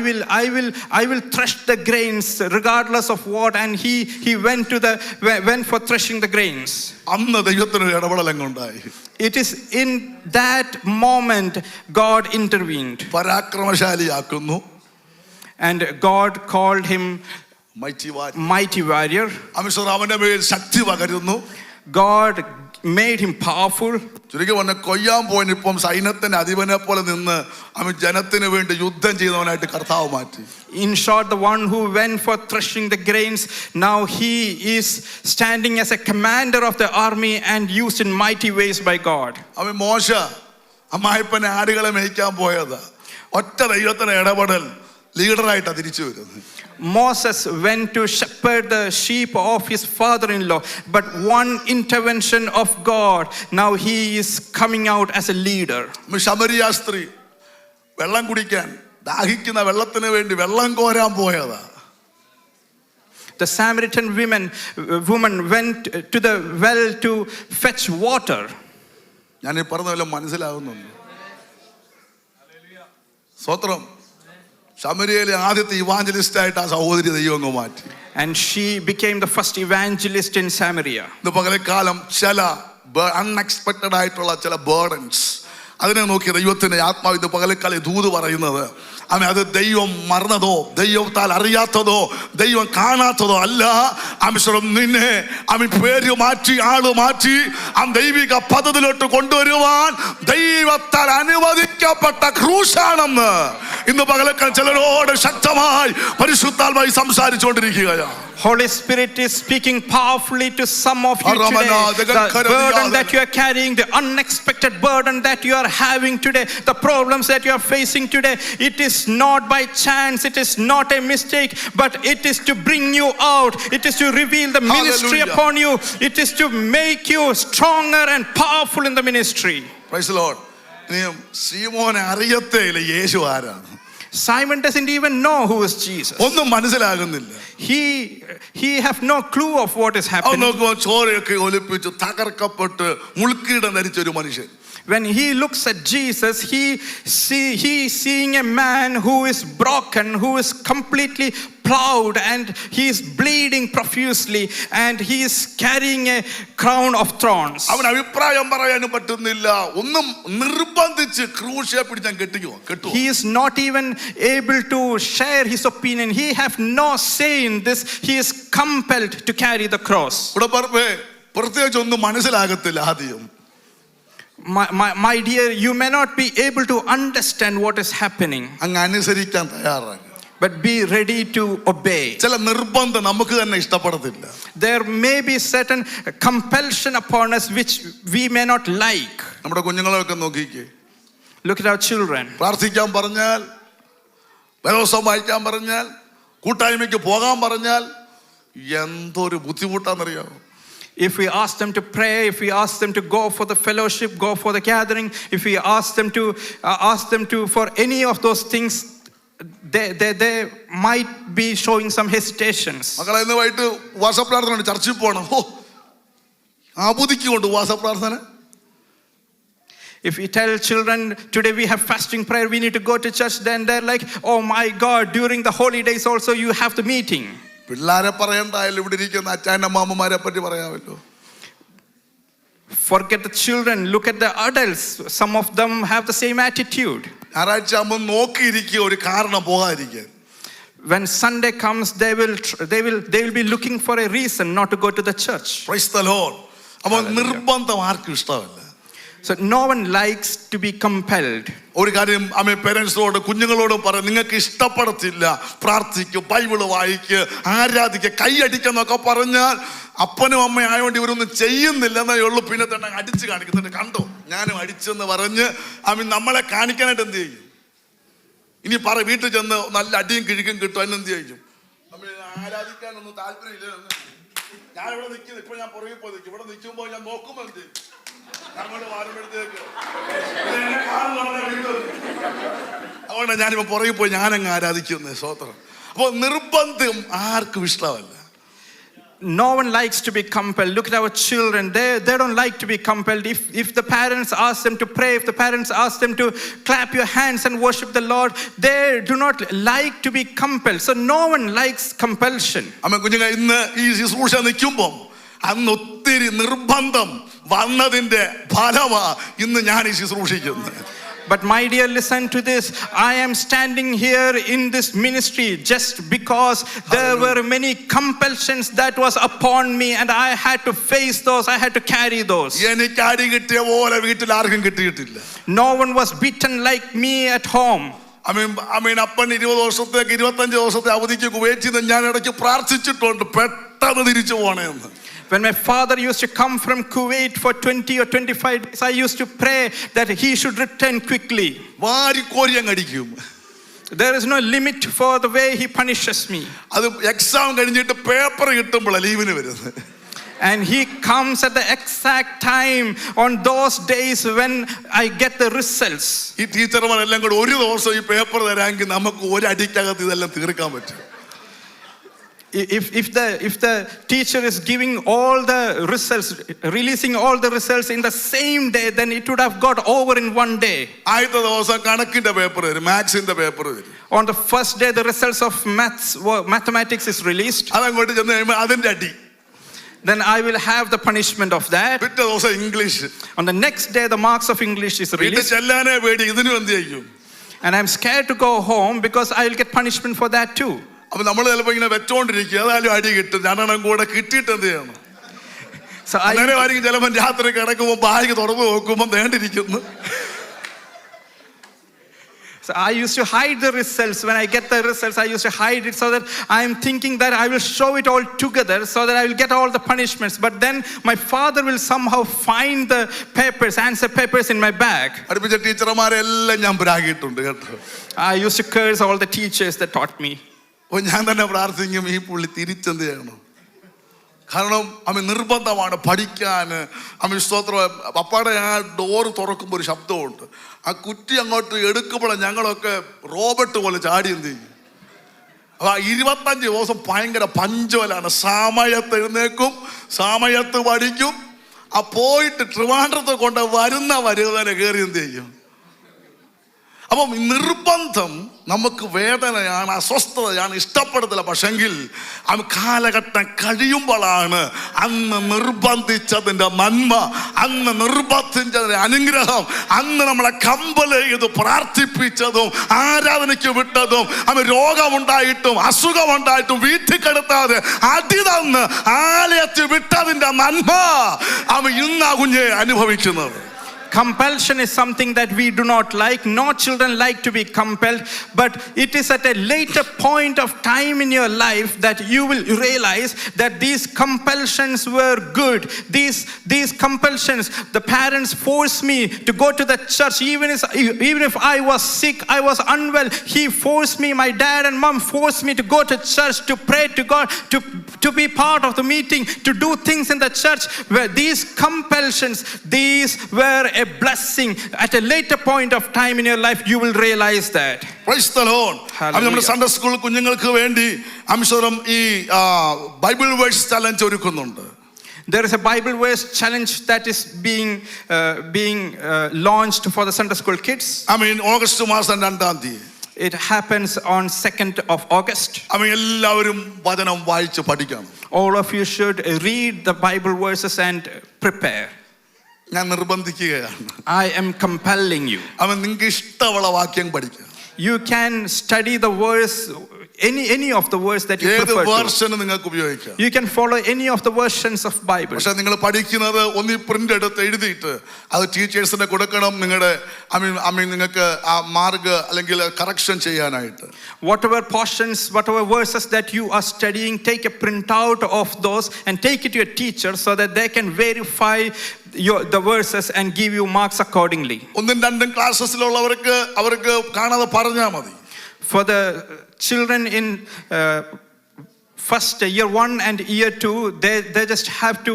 will thresh the grains regardless of what, and he went for threshing the grains. അന്ന് ദൈവത്തിന് ഇടപെടലുണ്ടായി. It is in that moment God intervened. പരാക്രമശാലിയാക്കുന്നു. And God called him mighty warrior. അവന്റെ മേൽ ശക്തി പകരുന്നു. God made him powerful. ചുരുക്കി പറഞ്ഞ കൊയ്യാൻ പോയിപ്പം സൈന്യത്തിന്റെ അധിപനെ പോലെ നിന്ന് അവൻ ജനത്തിന് വേണ്ടി യുദ്ധം ചെയ്യുന്നവനായിട്ട് കർത്താവ് മാറ്റി. In short, the one who went for threshing the grains, now he is standing as a commander of the army and used in mighty ways by God. അവൻ മോശ അമ്മായിപ്പനെ ആടുകളെ മേയ്ക്കാൻ പോയത് ഒറ്റ ദൈവത്തിന്റെ ഇടപെടൽ ലീഡറായിട്ടാണ് തിരിച്ചു വരുന്നത്. Moses went to shepherd the sheep of his father-in-law, but one intervention of God, now he is coming out as a leader. ശമരിയ സ്ത്രീ വെള്ളം കുടിക്കാൻ ദാഹിക്കുന്ന വെള്ളത്തിന് വേണ്ടി വെള്ളം കോരാൻ പോയതാ. The Samaritan woman went to the well to fetch water. ഞാൻ ഈ പറഞ്ഞ വല്ലതും മനസ്സിലാകുന്നുണ്ട്? സ്തോത്രം. ശമരിയയിലെ ആദ്യത്തെ ഇവാഞ്ചലിസ്റ്റ് ആയിട്ട് ആ സഹോദരി ദൈവം അങ്ങ് മാറ്റി. And she became the first evangelist in Samaria. ഇന്ന് പകൽക്കാലം ചില അൺഎക്സ്പെക്റ്റഡ് ആയിട്ടുള്ള ചില ബേർഡൻസ്, അതിനെ നോക്കി ദൈവത്തിന്റെ ആത്മാവ് ഇത് പകൽക്കാലം ദൂത് പറയുന്നത്, അത് ദൈവം മറന്നതോ ദൈവത്താൽ അറിയാത്തതോ ദൈവം കാണാത്തതോ അല്ല. നിന്നെ പേര് മാറ്റി ആള് മാറ്റി ദൈവിക പദ്ധതിയിലോട്ട് കൊണ്ടുവരുവാൻ ദൈവത്താൽ അനുവദിക്കപ്പെട്ട ക്രൂശാണെന്ന് ഇന്ന് പകലക്കാലം ചിലരോട് ശക്തമായി പരിശുദ്ധാത്മാവായി സംസാരിച്ചുകൊണ്ടിരിക്കുകയാണ്. Holy Spirit is speaking powerfully to some of you today. The burden that you are carrying, the unexpected burden that you are having today, the problems that you are facing today, it is not by chance, it is not a mistake, but it is to bring you out. It is to reveal the ministry upon you. It is to make you stronger and powerful in the ministry. Praise the Lord. സീമോനെ അറിയത്തേയില്ല യേശു ആരാണ്. Simon doesn't even know who is Jesus. ഒന്നും മനസ്സിലാകുന്നില്ല. He have no clue of what is happening. ചോരയൊക്കെ ഒലിപ്പിച്ച് തകർക്കപ്പെട്ട് മുൾക്കിരീടം ധരിച്ച ഒരു മനുഷ്യൻ. When he looks at Jesus, he is seeing a man who is broken, who is completely plowed, and he is bleeding profusely, and he is carrying a crown of thorns. അവൻ അഭിപ്രായം പറയാനും പറ്റുന്നില്ല, ഒന്നും നിർബന്ധിച്ച് ക്രൂശിയെ പിടിച്ചാൻ കെട്ടുകയോ. He is not even able to share his opinion. He have no say in this. He is compelled to carry the cross. പ്രത്യേകിച്ച് ഒന്നും മനസ്സിലാകത്തില്ല ആദ്യം. My dear, you may not be able to understand what is happening, അങ്ങ് അനുസരിക്കാൻ തയ്യാറാണ്. but be ready to obey. ചില നിർബന്ധം നമുക്ക് തന്നെ ഇഷ്ടപ്പെടത്തില്ല. There may be certain compulsion upon us which we may not like. നമ്മുടെ കുഞ്ഞുങ്ങളെയൊക്കെ നോക്കിക്കേ. Look at our children. പ്രാർത്ഥിക്കാൻ പറഞ്ഞാൽ, വേദോസം വായിക്കാൻ പറഞ്ഞാൽ, കൂട്ടായ്മയ്ക്ക് പോകാൻ പറഞ്ഞാൽ എന്തൊരു ബുദ്ധിമുട്ടാണെന്നറിയാമോ? If we ask them to pray, if we ask them to go for the fellowship, go for the gathering, if we ask them to for any of those things, they might be showing some hesitations. മക്കളെ ഇന്ന് വൈകിട്ട് ഉപവാസ പ്രാർത്ഥന ചർച്ചിൽ പോകണം. ആബുദിക്കൊണ്ട് ഉപവാസ പ്രാർത്ഥന. If we tell children today we have fasting prayer, we need to go to church, then they're like, oh my God, during the holy days also you have the meeting. പിള്ളാരെ പറയണ്ടായാലും ഇവിടെ ഇരിക്കുന്ന അച്ഛനമ്മമാരെ പറ്റി പറയാമല്ലോ. Forget the children, look at the adults. Some of them have the same attitude. ഞായറാഴ്ച ആകുമ്പോൾ നോക്കിയിരിക്കുക ഒരു കാരണം പോകാതിരിക്കാൻ. When Sunday comes, they will be looking for a reason not to go to the church. Praise the Lord. അപ്പോൾ നിർബന്ധം ആർക്കും ഇഷ്ടമല്ല. So no one likes to be compelled. ഒരു കാര്യം പേരൻസിനോട് കുഞ്ഞുങ്ങളോടും പറ, നിങ്ങൾക്ക് ഇഷ്ടപ്പെടത്തില്ല പ്രാർത്ഥിക്കുക, ബൈബിള് വായിക്കുക, ആരാധിക്കുക, കൈയടിക്കുന്നൊക്കെ പറഞ്ഞാൽ അപ്പനും അമ്മയും ആയതുകൊണ്ട് ഇവരൊന്നും ചെയ്യുന്നില്ലെന്നേ ഉള്ളൂ. പിന്നെ തന്നെ അടിച്ച് കാണിക്കുന്നുണ്ട്, കണ്ടോ ഞാനും അടിച്ചെന്ന് പറഞ്ഞ് നമ്മളെ കാണിക്കാനായിട്ട് എന്ത് ചെയ്യും? ഇനി പറ, വീട്ടിൽ ചെന്ന് നല്ല അടിയും കിഴിക്കും കിട്ടും, അതിനെന്ത് ചെയ്യും? ആരാധിക്കാനൊന്നും താല്പര്യമില്ല. ഞാനിവിടെ നിൽക്കുന്നു, ഇപ്പൊ ഞാൻ പുറകെ പോയി നിൽക്കും. ഇവിടെ നിൽക്കുമ്പോൾ ഞാൻ നോക്കുമ്പോൾ എന്ത് ചെയ്യും? അതുകൊണ്ട് ഞാനിപ്പോ പുറകെ പോയി ഞാനങ്ങ് ആരാധിക്കുന്നു. സ്വതന്ത്രം. അപ്പൊ നിർബന്ധം ആർക്കും ഇഷ്ടമല്ല. No one likes to be compelled. Look at our children. They don't like to be compelled. If the parents ask them to pray, if the parents ask them to clap your hands and worship the Lord, they do not like to be compelled. So no one likes compulsion. അമ്മ കുഞ്ഞുങ്ങൾ ഇന്ന് ഈ ശുശ്രൂഷ നിൽക്കുമ്പോൾ അന്ന് ഒത്തിരി നിർബന്ധം വന്നതിന്റെ ഫലമാ ഇന്ന് ഞാൻ ഈ ശുശ്രൂഷിക്കുന്നത്. But my dear, listen to this. I am standing here in this ministry just because there were many compulsions that was upon me, and I had to face those. I had to carry those. എനിക്ക് അടി കിട്ടിയ പോലെ വീട്ടിൽ ആർക്കും കിട്ടിയിട്ടില്ല. No one was beaten like me at home. അപ്പൻ 20 വർഷത്തേക്ക് 25 ദിവസത്തെ അവധിക്ക് കുവൈറ്റിൽ ഞാൻ ഇടയ്ക്ക് പ്രാർത്ഥിച്ചിട്ടുണ്ട് പെട്ടെന്ന് തിരിച്ചു പോണേന്ന്. When my father used to come from Kuwait for 20 or 25 days, I used to pray that he should return quickly. വാരിക്കോരി അങ്ങ് അടിക്കും. There is no limit for the way he punishes me. അത് എക്സാം കഴിഞ്ഞിട്ട് പേപ്പർ കിട്ടുമ്പോഴാണ് ലീവിന് വരുന്നത്. And he comes at the exact time on those days when I get the results. ഈ ടീച്ചർമാരെല്ലാം കൂടെ ഒരു ദിവസം ഈ പേപ്പർ തരാമെങ്കിൽ നമുക്ക് ഒരു അടിക്കകത്ത് ഇതെല്ലാം തീർക്കാൻ പറ്റും. If the teacher is giving all the results, releasing all the results in the same day, then it would have got over in one day. ആദ്യത്തെ ദിവസം കണക്കിന്റെ പേപ്പർ വരും, മാത്സിന്റെ പേപ്പർ വരും. On the first day, the results of mathematics is released. അതങ്ങോട്ട് ചെന്ന് കഴിയുമ്പോൾ അതിന്റെ അടി. Then I will have the punishment of that. പിറ്റേ ദിവസം English. On the next day, the marks of English is വീട്ടിൽ released. ചെല്ലാനേ പേടി, ഇതിനും എന്ത് ചെയ്യും? And I'm scared to go home because I will get punishment for that too. അപ്പൊ നമ്മൾ ചിലപ്പോ ഇങ്ങനെ വെച്ചോണ്ടിരിക്കുക, അതായാലും അടി കിട്ടും. രണ്ടെണ്ണം കൂടെ കിട്ടിയിട്ട് എന്ത് ചെയ്യണം? So അങ്ങനെ ആയിരിക്കും ചിലപ്പോൾ രാത്രി കിടക്കുമ്പോൾ ബാഗ് തുറന്നു നോക്കുമ്പോൾ നേണ്ടിരിക്കുന്നു. So I used to hide the results. When I get the results, I used to hide it so that I'm thinking that I will show it all together so that I will get all the punishments. But then my father will somehow find the papers, answer papers in my bag. അടുപ്പിച്ച ടീച്ചർമാരെല്ലാം ഞാൻ പ്രാഗിയിട്ടുണ്ട് കേട്ടോ. I used to curse all the teachers that taught me. അപ്പോൾ ഞാൻ തന്നെ പ്രാർത്ഥിക്കും, ഈ പുള്ളി തിരിച്ചെന്ത് ചെയ്യണം? കാരണം അവൻ നിർബന്ധമാണ് പഠിക്കാൻ. അവൻ സ്തോത്രം, പപ്പാടെ ആ ഡോറ് തുറക്കുമ്പോൾ ഒരു ശബ്ദമുണ്ട്. ആ കുറ്റി അങ്ങോട്ട് എടുക്കുമ്പോഴാണ് ഞങ്ങളൊക്കെ റോബർട്ട് പോലെ ചാടി എന്ത് ചെയ്യും. അപ്പൊ 25 ദിവസം ഭയങ്കര പഞ്ചോലാണ്. സമയത്ത് എഴുന്നേക്കും, സമയത്ത് പഠിക്കും. ആ പോയിട്ട് ട്രിവാൻഡ്രത്ത് കൊണ്ട് വരുന്നവരെ കയറി എന്ത് ചെയ്യും. അപ്പം നിർബന്ധം നമുക്ക് വേദനയാണ്, അസ്വസ്ഥതയാണ്, ഇഷ്ടപ്പെടത്തില്ല. പക്ഷെങ്കിൽ ആ കാലഘട്ടം കഴിയുമ്പോഴാണ് അന്ന് നിർബന്ധിച്ചതിൻ്റെ നന്മ, അന്ന് നിർബന്ധിച്ചതിൻ്റെ അനുഗ്രഹം, അന്ന് നമ്മളെ കമ്പൽ ചെയ്ത് പ്രാർത്ഥിപ്പിച്ചതും ആരാധനയ്ക്ക് വിട്ടതും, അവൻ രോഗമുണ്ടായിട്ടും അസുഖമുണ്ടായിട്ടും വീട്ടിൽ കിടത്താതെ അടി തന്ന് ആലയത്തിൽ വിട്ടതിൻ്റെ നന്മ അവൻ ഇന്നാ കുഞ്ഞെ അനുഭവിക്കുന്നത്. Compulsion is something that we do not like. No children like to be compelled, but it is at a later point of time in your life that you will realize that these compulsions were good. These compulsions, the parents forced me to go to the church even if I was sick, I was unwell. He forced me, my dad and mom forced me to go to church, to pray to God, to be part of the meeting, to do things in the church. Where these compulsions, these were a blessing. At a later point of time in your life, you will realize that. Praise the Lord. നമ്മുടെ സൺഡേ സ്കൂൾ കുഞ്ഞുങ്ങൾക്ക് വേണ്ടി അംശം ഈ ബൈബിൾ വേഴ്സ് ചലഞ്ച് ഒരുക്കുന്നുണ്ട്. There is a Bible verse challenge that is being launched for the Sunday school kids. August മാസം 2-ാം തീയതി. It happens on 2nd of August. എല്ലാവരും വചനം വായിച്ച് പഠിക്കണം. All of you should read the Bible verses and prepare. ഞാൻ നിർബന്ധിക്കുകയാണ്. I am compelling you. നിങ്ങൾക്ക് ഇഷ്ടമുള്ള വാക്യം പഠിക്കുക. You can study the verse, any of the verse that you prefer to. Version നിങ്ങൾക്ക് ഉപയോഗിക്കാം. You can follow any of the versions of Bible. പക്ഷെ നിങ്ങൾ പഠിക്കുന്നത് ഒന്നി പ്രിന്റ് എടുത്ത് എഴുതിയിട്ട് അത് ടീച്ചേഴ്സിനെ കൊടുക്കണം. നിങ്ങളുടെ നിങ്ങൾക്ക് ആ മാർഗ് അല്ലെങ്കിൽ കറക്ഷൻ ചെയ്യാനായിട്ട്. Whatever portions, whatever verses that you are studying, take a printout of those and take it to your teacher so that they can verify the verses and give you marks accordingly. 1-2 ക്ലാസ്സസിലുള്ളവർക്ക് അവർക്ക് കാണാതെ പറഞ്ഞാൽ മതി. For the children in first year 1 and year 2, they just have to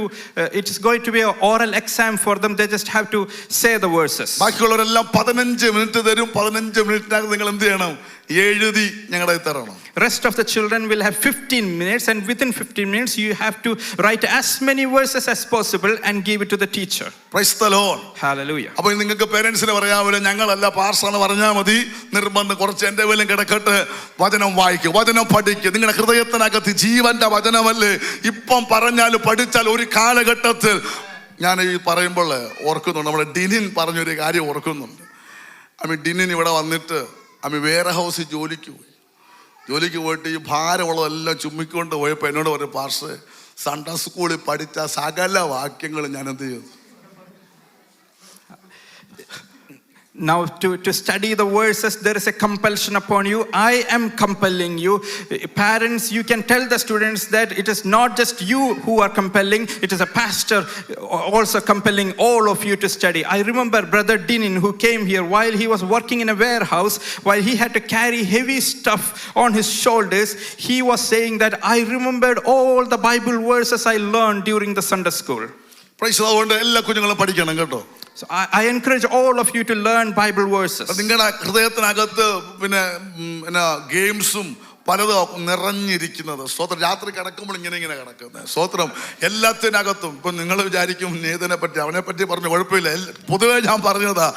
it is going to be an oral exam for them. They just have to say the verses. ബാക്കിയുള്ളവരെല്ലാം 15 minute തരും. 15 മിനിറ്റിനകം നിങ്ങൾ എന്ത് ചെയ്യണം? എഴുതി ഞങ്ങളുടെ തരണം. Rest of the children will have 15 minutes, and within 15 minutes you have to write as many verses as possible and give it to the teacher. Praise the Lord. Hallelujah. അപ്പോൾ നിങ്ങൾക്ക് പേരൻസിന് പറയാമല്ലോ, ഞങ്ങളല്ല പാർസാന്ന് പറഞ്ഞാൽ മതി. നിർബന്ധം കുറച്ച് എൻ്റെ പേരിലും കിടക്കട്ടെ. വചനം വായിക്കുക, വചനം പഠിക്കുക. നിങ്ങളുടെ ഹൃദയത്തിനകത്ത് ജീവന്റെ വചനമല്ലേ. ഇപ്പം പറഞ്ഞാൽ പഠിച്ചാൽ ഒരു കാലഘട്ടത്തിൽ, ഞാൻ ഈ പറയുമ്പോൾ ഓർക്കുന്നുണ്ട്, നമ്മുടെ ഡിനിൻ പറഞ്ഞൊരു കാര്യം ഓർക്കുന്നുണ്ട്. ഡിനിൻ ഇവിടെ വന്നിട്ട് വേറെ ഹൗസിൽ ജോലിക്ക് പോയിട്ട് ഈ ഭാരമുള്ളതെല്ലാം ചുമ്മിക്കൊണ്ട് പോയപ്പോൾ എന്നോട് പറയും, പാർസ് സൺഡേ സ്കൂളിൽ പഠിച്ച സകല വാക്യങ്ങൾ ഞാൻ എന്ത് ചെയ്തു. Now to study the verses, there is a compulsion upon you. I am compelling you. Parents, you can tell the students that it is not just you who are compelling, it is a pastor also compelling all of you to study. I remember Brother Dinin, who came here while he was working in a warehouse, while he had to carry heavy stuff on his shoulders. He was saying that I remembered all the Bible verses I learned during the Sunday school. Prize അതുകൊണ്ട് എല്ലാ കുഞ്ഞുങ്ങളും പഠിക്കണം കേട്ടോ. So I encourage all of you to learn Bible verses. നിങ്ങളുടെ ഹൃദയത്തിനകത്ത് പിന്നെ ഗെയിംസും പലതും നിറഞ്ഞിരിക്കുന്നത്. സ്തോത്രം. രാത്രി കിടക്കുമ്പോൾ ഇങ്ങനെ കിടക്കുന്നത്. സ്തോത്രം. എല്ലാത്തിനകത്തും ഇപ്പം നിങ്ങൾ വിചാരിക്കും നേതനെ പറ്റി അവനെ പറ്റി പറഞ്ഞ കുഴപ്പമില്ല. പൊതുവെ ഞാൻ പറഞ്ഞതാ.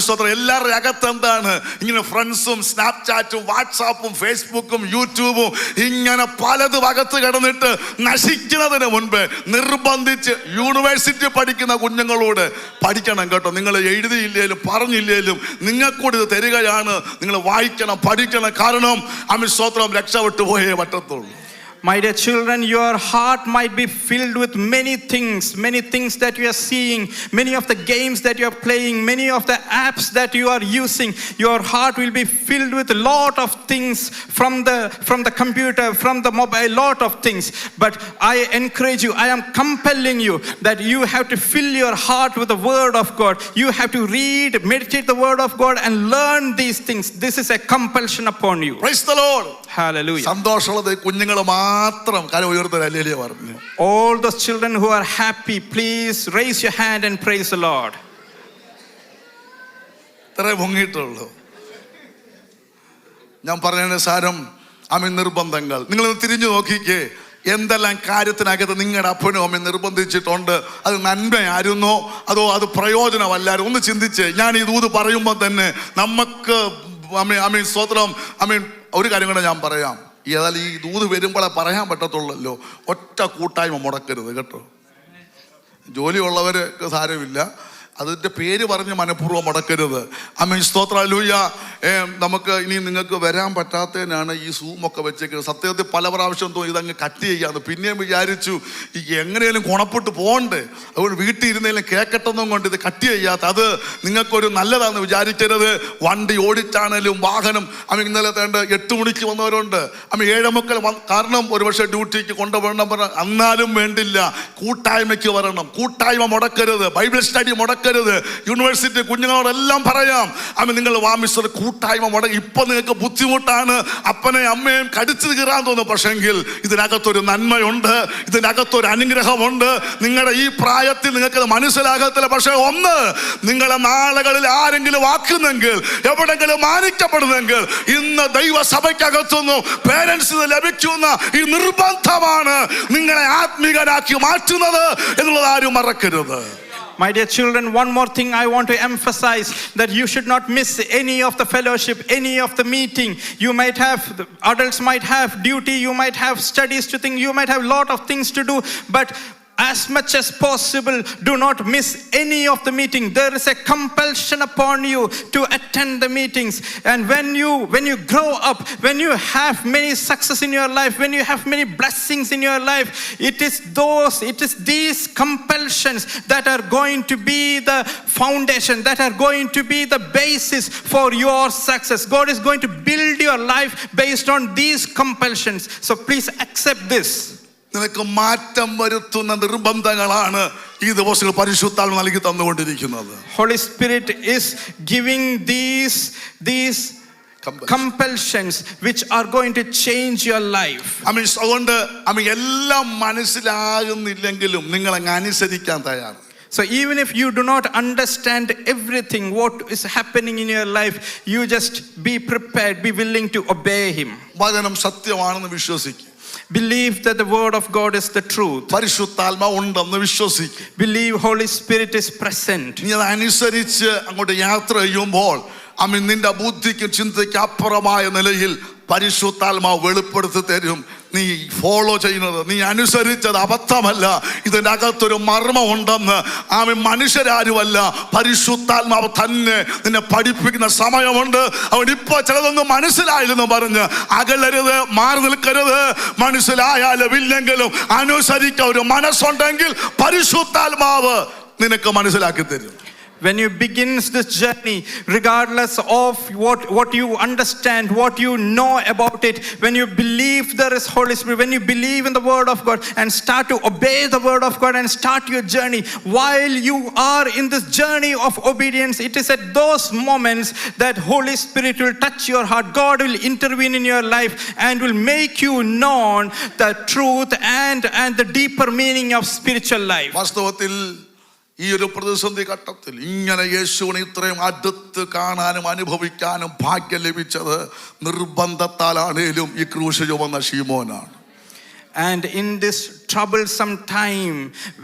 സ്തോത്രം. എല്ലാവരുടെ അകത്ത് എന്താണ് ഇങ്ങനെ ഫ്രണ്ട്സും സ്നാപ്ചാറ്റും വാട്സാപ്പും ഫേസ്ബുക്കും യൂട്യൂബും ഇങ്ങനെ പലതും അകത്ത് കിടന്നിട്ട് നശിക്കുന്നതിന് മുൻപ് നിർബന്ധിച്ച് യൂണിവേഴ്സിറ്റി പഠിക്കുന്ന കുഞ്ഞുങ്ങളോട് പഠിക്കണം കേട്ടോ. നിങ്ങൾ എഴുതിയില്ലേലും പറഞ്ഞില്ലേലും നിങ്ങൾക്കൂടി ഇത് തരികയാണ്. നിങ്ങൾ വായിക്കണം, പഠിക്കണം. കാരണം സ്തോത്രം രക്ഷപ്പെട്ടു പോയേ പറ്റത്തുള്ളൂ. My dear children, your heart might be filled with many things that you are seeing, many of the games that you are playing, many of the apps that you are using. Your heart will be filled with a lot of things from the computer, from the mobile, lot of things. But I encourage you, I am compelling you that you have to fill your heart with the word of God. You have to read, meditate the word of God and learn these things. This is a compulsion upon you. Praise the Lord. Hallelujah. സന്തോഷമുള്ളത് കുഞ്ഞുങ്ങൾ മാത്രം കാര്യം ഉയർത്തൽ ഹല്ലേലൂയ പറഞ്ഞു. All those children who are happy, please raise your hand and praise the Lord. ഇത്രേ പൊങ്ങിയിട്ടുള്ളൂ. ഞാൻ പറഞ്ഞ സാരം നിർബന്ധങ്ങൾ. നിങ്ങൾ തിരിഞ്ഞു നോക്കിക്കേ. എന്തെല്ലാം കാര്യത്തിനകത്ത് നിങ്ങളുടെ അപ്പനും അമ്മയും നിർബന്ധിച്ചിട്ടുണ്ട്. അത് നന്മയായിരുന്നോ അതോ അത് പ്രയോജനമല്ലായിരുന്നു? ഒന്ന് ചിന്തിച്ചേ. ഞാൻ ഈ ദൂത് പറയുമ്പോൾ തന്നെ നമുക്ക് സ്തോത്രം ഒരു കാര്യം കൂടെ ഞാൻ പറയാം. ഏതായാലും ഈ ദൂത് വരുമ്പോഴേ പറയാൻ പറ്റത്തുള്ളല്ലോ. ഒറ്റ കൂട്ടായ്മ മുടക്കരുത് കേട്ടോ. ജോലിയുള്ളവർക്ക് സാരമില്ല, അതിൻ്റെ പേര് പറഞ്ഞ് മനഃപൂർവ്വം മുടക്കരുത്. സ്തോത്രം. ഹല്ലേലൂയ. നമുക്ക് ഇനി നിങ്ങൾക്ക് വരാൻ പറ്റാത്തതിനാണ് ഈ സൂമൊക്കെ വെച്ചേക്കുന്നത്. സത്യത്തിൽ പല പ്രാവശ്യം തോന്നി ഇതങ്ങ് കട്ട് ചെയ്യാന്ന്. പിന്നെയും വിചാരിച്ചു ഈ എങ്ങനെയും ഗുണപ്പെട്ട് പോകണ്ടേ, അതുകൊണ്ട് വീട്ടിൽ ഇരുന്നേലും കേൾക്കട്ടെന്നും കൊണ്ട് ഇത് കട്ട് ചെയ്യാത്ത. അത് നിങ്ങൾക്കൊരു നല്ലതാണെന്ന് വിചാരിക്കരുത്. വണ്ടി ഓടിച്ചാണേലും വാഹനം ഇന്നലെ 8 മണിക്ക് വന്നവരുണ്ട്. 7:30 കാരണം ഒരുപക്ഷെ ഡ്യൂട്ടിക്ക് കൊണ്ടുപോകണം പറഞ്ഞ എന്നാലും വേണ്ടില്ല. കൂട്ടായ്മയ്ക്ക് വരണം. കൂട്ടായ്മ മുടക്കരുത്. ബൈബിൾ സ്റ്റഡി മുടക്കരുത്. യൂണിവേഴ്സിറ്റി കുഞ്ഞുങ്ങളോടെല്ലാം പറയാം. നിങ്ങൾ വാമിസ്റ്റർ കൂട്ടായ്മ മുടങ്ങി. ഇപ്പൊ നിങ്ങൾക്ക് ബുദ്ധിമുട്ടാണ്, അപ്പനെയും അമ്മയും കടിച്ചു കീറാൻ തോന്നും. പക്ഷെങ്കിൽ ഇതിനകത്തൊരു നന്മയുണ്ട്, ഇതിനകത്തൊരു അനുഗ്രഹമുണ്ട്. നിങ്ങളുടെ ഈ പ്രായത്തിൽ നിങ്ങൾക്കത് മനസ്സിലാകത്തില്ല. പക്ഷെ ഒന്ന്, നിങ്ങളെ നാളുകളിൽ ആരെങ്കിലും ആക്കുന്നെങ്കിൽ, എവിടെങ്കിലും മാനിക്കപ്പെടുന്നെങ്കിൽ, ഇന്ന് ദൈവസഭയ്ക്കകത്തുനിന്നും പേരൻസിന് ലഭിക്കുന്ന ഈ നിർബന്ധമാണ് നിങ്ങളെ ആത്മീകനാക്കി മാറ്റുന്നത് എന്നുള്ളത് ആരും മറക്കരുത്. My dear children, one more thing I want to emphasize, that you should not miss any of the fellowship, any of the meeting. You might have, the adults might have duty, you might have studies to think, you might have lot of things to do, but as much as possible, do not miss any of the meeting. There is a compulsion upon you to attend the meetings. And when you grow up, when you have many success in your life, when you have many blessings in your life, it is these compulsions that are going to be the foundation, that are going to be the basis for your success. God is going to build your life based on these compulsions. So please accept this. നിനക്ക് മാറ്റം വരുത്തുന്ന നിർബന്ധങ്ങളാണ് ഈ ദിവസങ്ങൾ പരിശുദ്ധാത്മ നൽകി തന്നുകൊണ്ടിരിക്കുന്നത്. Holy Spirit is giving these compulsions which are going to change your life. അതുകൊണ്ട് എല്ലാം മനസ്സിലാകുന്നില്ലെങ്കിലും നിങ്ങൾ അങ്ങ് അനുസരിക്കാൻ തയ്യാറ്. So even if you do not understand everything what is happening in your life, you just be prepared, be willing to obey him. വചനം സത്യമാണെന്ന് വിശ്വസിക്കുക. Believe that the word of God is the truth. പരിശുദ്ധാത്മ ഉണ്ടെന്ന് വിശ്വസിക്കുക. Believe Holy Spirit is present. നീ അതനുസരിച്ച് അങ്ങോട്ട് യാത്ര ചെയ്യുമ്പോൾ നിന്റെ ബുദ്ധിക്കും ചിന്തയ്ക്ക് അപ്പുറമായ നിലയിൽ പരിശുദ്ധാത്മാവ് വെളിപ്പെടുത്തി തരും. നീ ഫോളോ ചെയ്യുന്നത്, നീ അനുസരിച്ചത് അബദ്ധമല്ല, ഇതിനകത്തൊരു മർമ്മം ഉണ്ടെന്ന് മനുഷ്യരാരുമല്ല, പരിശുദ്ധാത്മാവ് തന്നെ നിന്നെ പഠിപ്പിക്കുന്ന സമയമുണ്ട്. അവൻ ഇപ്പൊ ചിലതൊന്നും മനസ്സിലായില്ലെന്ന് പറഞ്ഞ് അകലരുത്, മാറി നിൽക്കരുത്. മനസ്സിലായാലും ഇല്ലെങ്കിലും അനുസരിക്കാൻ ഒരു മനസ്സുണ്ടെങ്കിൽ പരിശുദ്ധാത്മാവ് നിനക്ക് മനസ്സിലാക്കി തരും. when you begins this journey, regardless of what you understand, what you know about it, when you believe there is Holy Spirit, when you believe in the word of God and start to obey the word of God and start your journey, while you are in this journey of obedience, it is at those moments that Holy Spirit will touch your heart. God will intervene in your life and will make you known the truth and the deeper meaning of spiritual life. വാസ്തവത്തിൽ ഈ ഒരു പ്രതിസന്ധി ഘട്ടത്തിൽ ഇങ്ങനെ യേശുവിനെ ഇത്രയും അടുത്ത് കാണാനും അനുഭവിക്കാനും ഭാഗ്യം ലഭിച്ചത് നിർബന്ധത്താലാണേലും ഈ ക്രൂശ് ചുമന്ന ശീമോനാണ്. And in this troublesome time,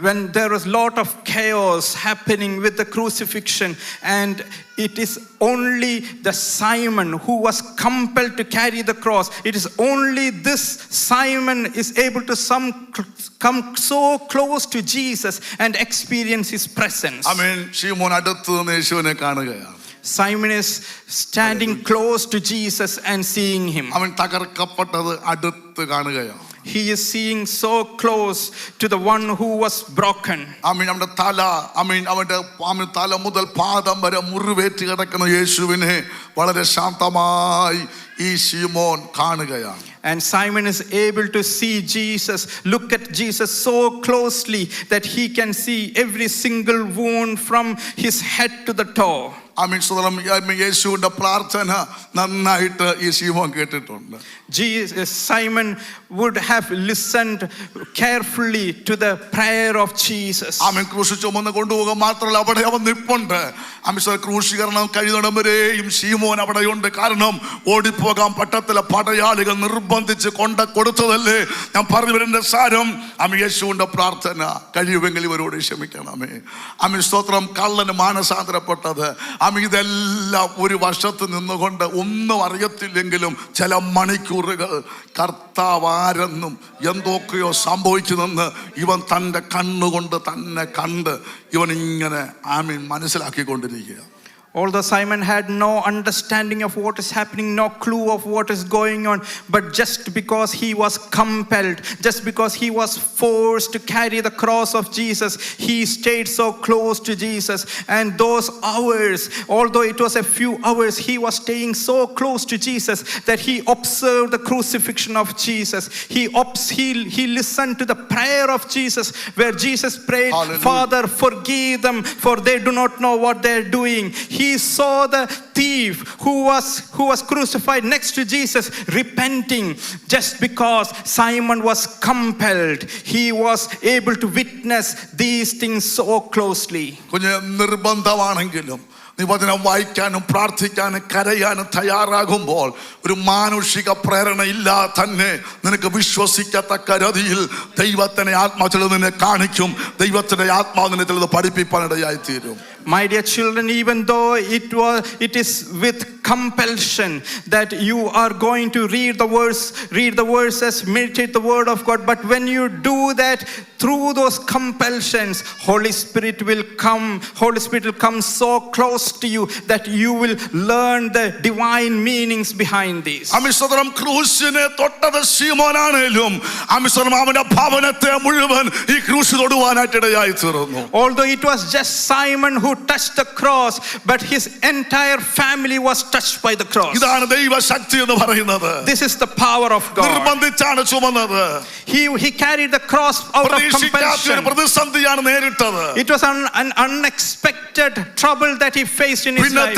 when there was lot of chaos happening with the crucifixion, and it is only the Simon who was compelled to carry the cross. It is only this Simon is able to come so close to Jesus and experience his presence. ആമേൻ. ശീമോൻ അടുത്ത് നിന്ന് യേശുവിനെ കാണുകയാണ്. Simon is standing close to Jesus and seeing him. അവൻ തകർക്കപ്പെട്ടത് അടുത്ത് കാണുകയാണ്. He is seeing so close to the one who was broken. ആമേൻ. അവന്റെ തല അവന്റെ തല മുതൽ പാദം വരെ മുറിവേറ്റ് കിടക്കുന്ന യേശുവിനെ വളരെ ശാന്തമായി ഈ ശീമോൻ കാണുകയാണ്. And Simon is able to see Jesus, look at Jesus so closely that he can see every single wound from his head to the toe. ആമേൻ. യേശുവിന്റെ പ്രാർത്ഥന നന്നായിട്ട് ഈ ശീമോൻ കേട്ടിട്ടുണ്ട്. Simon would have listened carefully to the prayer of Jesus. ആമേൻ. ക്രൂശ് ചുമന്ന് കൊണ്ടുപോകുക മാത്രമല്ല, അവിടെ അവൻ നിൽപ്പുണ്ട്. ആമേൻ. ക്രൂശീകരണം കഴിയുന്നിടം വരെയും ശീമോൻ അവിടെയുണ്ട്. കാരണം ഓടിപ്പോകാൻ പറ്റത്തില്ല, പടയാളികൾ നിർബന്ധിച്ച് കൊടുത്തതല്ലേ. ഞാൻ പറഞ്ഞു വരുന്ന സാരം, ആമേൻ, യേശുവിന്റെ പ്രാർത്ഥന കഴിയുമെങ്കിൽ ഇവരോട് ക്ഷമിക്കണമേ. ആമേൻ. സ്തോത്രം. കള്ളന് മാനസാന്തരപ്പെട്ടത്, ആമേൻ, ഇതെല്ലാം ഒരു വശത്ത് നിന്നുകൊണ്ട് ഒന്നും അറിയത്തില്ലെങ്കിലും ചില മണിക്കൂറുകൾ കർത്താവ് ആരെന്നും എന്തൊക്കെയോ സംഭവിക്കുന്നെന്ന് ഇവൻ തൻ്റെ കണ്ണുകൊണ്ട് തന്നെ കണ്ട് ഇവൻ ഇങ്ങനെ ആമീൻ മനസ്സിലാക്കിക്കൊണ്ടിരിക്കുക. Although Simon had no understanding of what is happening, no clue of what is going on, but just because he was compelled, just because he was forced to carry the cross of Jesus, he stayed so close to Jesus. And those hours, although it was a few hours, he was staying so close to Jesus that he observed the crucifixion of Jesus. He listened to the prayer of Jesus, where Jesus prayed, Hallelujah. Father, forgive them, for they do not know what they are doing. He saw the thief who was crucified next to Jesus repenting. Just because Simon was compelled, he was able to witness these things so closely. കുഞ്ഞ് നിർബന്ധമാണെങ്കിലും നീ വചനം വായിക്കാനും പ്രാർത്ഥിക്കാനും കരയാനും തയ്യാറാകുമ്പോൾ ഒരു മാനുഷിക പ്രേരണ ഇല്ലാതെ തന്നെ നിനക്ക് വിശ്വസിക്കത്തക്ക രീതിയിൽ ദൈവത്തിന്റെ ആത്മാവ് നിന്നെ കാണിക്കും. ദൈവത്തിന്റെ ആത്മാവ് നിന്നെ ചിലത് പഠിപ്പിക്കാനിടയായി തീരും. My dear children, even though it is with compulsion that you are going to read the verses, meditate the word of God, but when you do that through those compulsions, Holy Spirit will come so close to you that you will learn the divine meanings behind this. അമിസ്തരം ക്രൂശിനെ തൊട്ടത് ശീമോനാണേലും അമിസ്തരം അവന്റെ ഭവനത്തെ മുഴുവൻ ഈ ക്രൂശ് തൊടുവാനായിട്ട് ഇടയായി തീർന്നു. Although it was just Simon who touched the cross, but his entire family was touched by the cross. ഇതാണ് ദൈവശക്തി എന്ന് പറയുന്നത്. This is the power of God. നിർബന്ധിച്ചാണ് ചുമന്നത്. He carried the cross out of compulsion. പ്രതിസന്ധിയാണ് നേരിട്ടത്. It was an unexpected trouble that he faced in his life.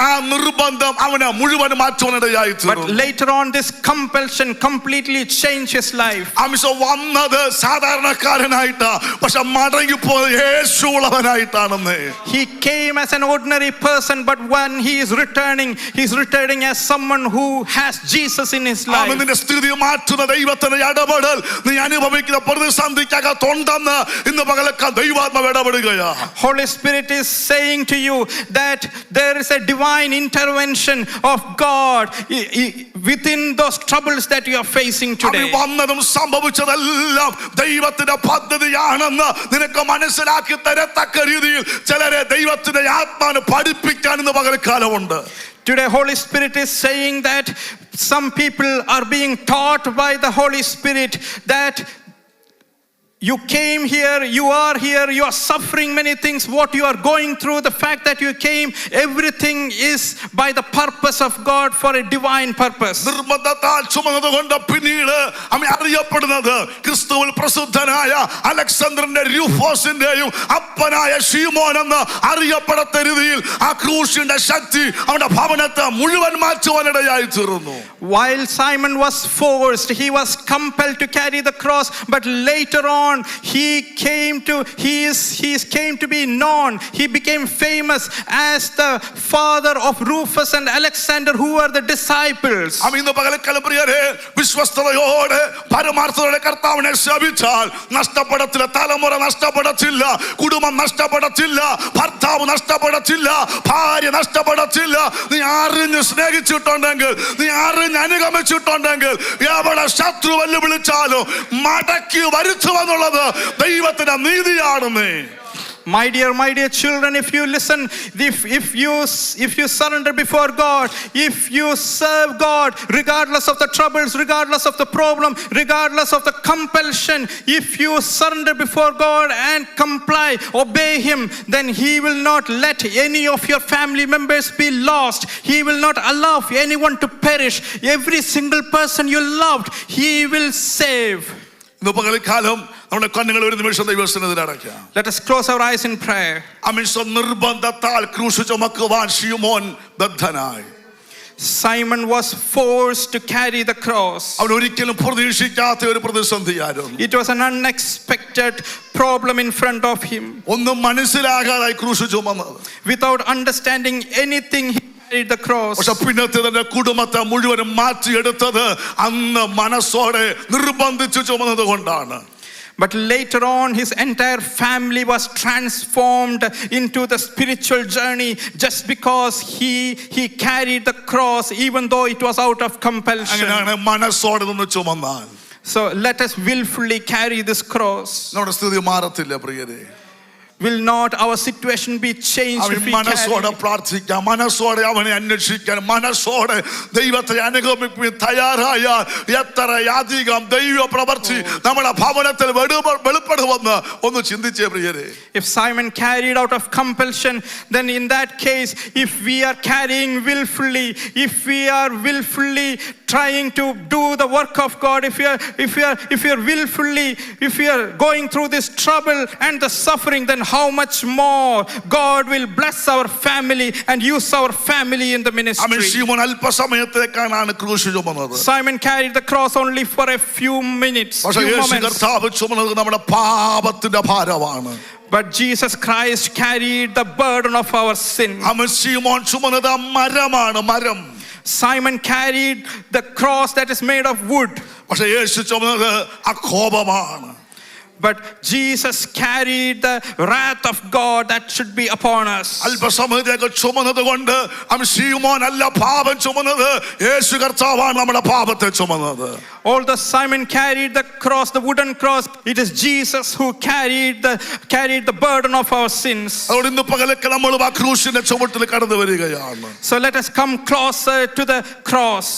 ആ നിർബന്ധം അവനെ മുഴുവൻ മാറ്റുവാനിടയായി തീർന്നു. But later on, this compulsion completely changed his life. അമിസോ വന്നത് സാധാരണക്കാരനായിട്ടാ, പക്ഷെ മടങ്ങിപ്പോയത് യേശുവുള്ളവനായിട്ടാണെന്ന്. He came as an ordinary person, but when he is returning, he's returning as someone who has Jesus in his life. നിന്റെ സ്ഥിതി മാറ്റുന്ന ദൈവത്തിന്റെ ഇടപെടൽ നീ അനുഭവിക്കുന്ന പ്രതിസന്ധിക്കകത്തുണ്ടെന്ന് ഇന്ന് പകലൊക്കെ ദൈവാത്മാവ് ഇടപെടുകയാ. Holy Spirit is saying to you that there is a divine intervention of God within those troubles that you are facing today. വന്നതും സംഭവിച്ചതെല്ലാം ദൈവത്തിന്റെ പദ്ധതിയാണെന്ന് നിനക്ക് മനസ്സിലാക്കി തരത്തക്ക രീതിയിൽ ചിലരെ ദൈവത്തിന്റെ ആത്മാവിനെ പഠിപ്പിക്കാൻ ഇന്ന് പകൽക്കാലമുണ്ട്. Today, Holy Spirit is saying that some people are being taught by the Holy Spirit that You came here, you are here, you are suffering many things, what you are going through, the fact that you came, everything is by the purpose of God for a divine purpose. നിർബന്ധത്താൽ ചുമന്നതുകൊണ്ട് പിന്നീട് അവൻ അറിയപ്പെടുന്നത് ക്രിസ്തുവിൽ പ്രസിദ്ധനായ അലക്സാണ്ടറിന്റെ രൂഫോസിന്റെയും അപ്പനായ ശീമോൻ എന്ന് അറിയപ്പെടത്ത രീതിയിൽ ആ ക്രൂശിന്റെ ശക്തി അവന്റെ ഭവനത്തെ മുഴുവൻ മാറ്റുവാനിടയായി തീർന്നു. While Simon was forced, he was compelled to carry the cross, but later on he came to be known. He became famous as the father of Rufus and Alexander, who were the disciples. ഇന്ന് പകൽക്കാലം പ്രിയരെ, വിശ്വസ്തയോടെ പരമാർത്ഥതയോടെ കർത്താവിനെ സേവിച്ചാൽ നഷ്ടപ്പെടത്തില്ല. തലമുറ നഷ്ടപ്പെടത്തില്ല, കുടുംബം നഷ്ടപ്പെടത്തില്ല, ഭർത്താവ് നഷ്ടപ്പെടത്തില്ല, ഭാര്യ നഷ്ടപ്പെടത്തില്ല. നീ അറിഞ്ഞ് സ്നേഹിച്ചിട്ടുണ്ടെങ്കിൽ, നീ അറിഞ്ഞ് അനുഗമിച്ചിട്ടുണ്ടെങ്കിൽ, എവിടെ ശത്രു വെല്ലുവിളിച്ചാലും മടക്കി വരുത്തുമെന്നുള്ളത് ദൈവത്തിന്റെ നീതിയാണെന്ന്. My dear children, if you listen, if you surrender before God, if you serve God, regardless of the troubles, regardless of the problem, regardless of the compulsion, if you surrender before God and comply, obey Him, then He will not let any of your family members be lost. He will not allow anyone to perish. Every single person you loved, He will save. ഇന്ന് പകൽക്കാലം നമ്മുടെ കണ്ണുകൾ ഒരു നിമിഷം ദൈവസന്നിധിയിൽ അടയ്ക്കാം. Let us close our eyes in prayer. നിർബന്ധത്താൽ ക്രൂശ് ചുമക്കുവാൻ ശീമോൻ ബദ്ധനായി. Simon was forced to carry the cross. അവൻ ഒരിക്കലും പ്രതീക്ഷിക്കാത്ത ഒരു പ്രതിസന്ധിയായിരുന്നു. It was an unexpected problem in front of him. ഒന്നും മനസ്സിലാകാതായി ക്രൂശ് ചുമന്നത്. Without understanding anything, he carried the cross. പക്ഷെ പിന്നത്തെ തന്റെ കുടുംബത്തെ മുഴുവനും മാറ്റിയെടുത്തത് അന്ന് മനസ്സോടെ നിർബന്ധിച്ചു ചുമന്നത് കൊണ്ടാണ്. But later on, his entire family was transformed into the spiritual journey just because he carried the cross, even though it was out of compulsion. അങ്ങനെയാണ് മനസ്സോടെ നിന്ന് ചുമന്നാൽ. So let us willfully carry this cross. നമ്മുടെ സ്ഥിതി മാറത്തില്ല പ്രിയരെ. Will not our situation be changed if we മനസ്സോടെ പ്രാർത്ഥിക്കാം, മനസ്സോടെ അവനെ അന്വേഷിക്കാൻ, മനസ്സോടെ ദൈവത്തെ അനുഗമിക്കാൻ തയ്യാറായാൽ എത്ര അധികം ദൈവ പ്രവൃത്തി നമ്മുടെ ഭവനത്തിൽ വെളിപ്പെടുമെന്ന് ഒന്ന് ചിന്തിച്ചേ പ്രിയരെ. If Simon carried out of compulsion, then in that case, if we are carrying willfully, if we are willfully trying to do the work of God, if we are going through this trouble and the suffering, then how much more God will bless our family and use our family in the ministry. Simon carried the cross only for a few minutes, few moments. But Jesus Christ carried the burden of our sin. Simon carried the cross that is made of wood. But Jesus carried the wrath of God that should be upon us. Although Simon carried the cross, the wooden cross, it is Jesus who carried the burden of our sins. So let us come closer to the cross.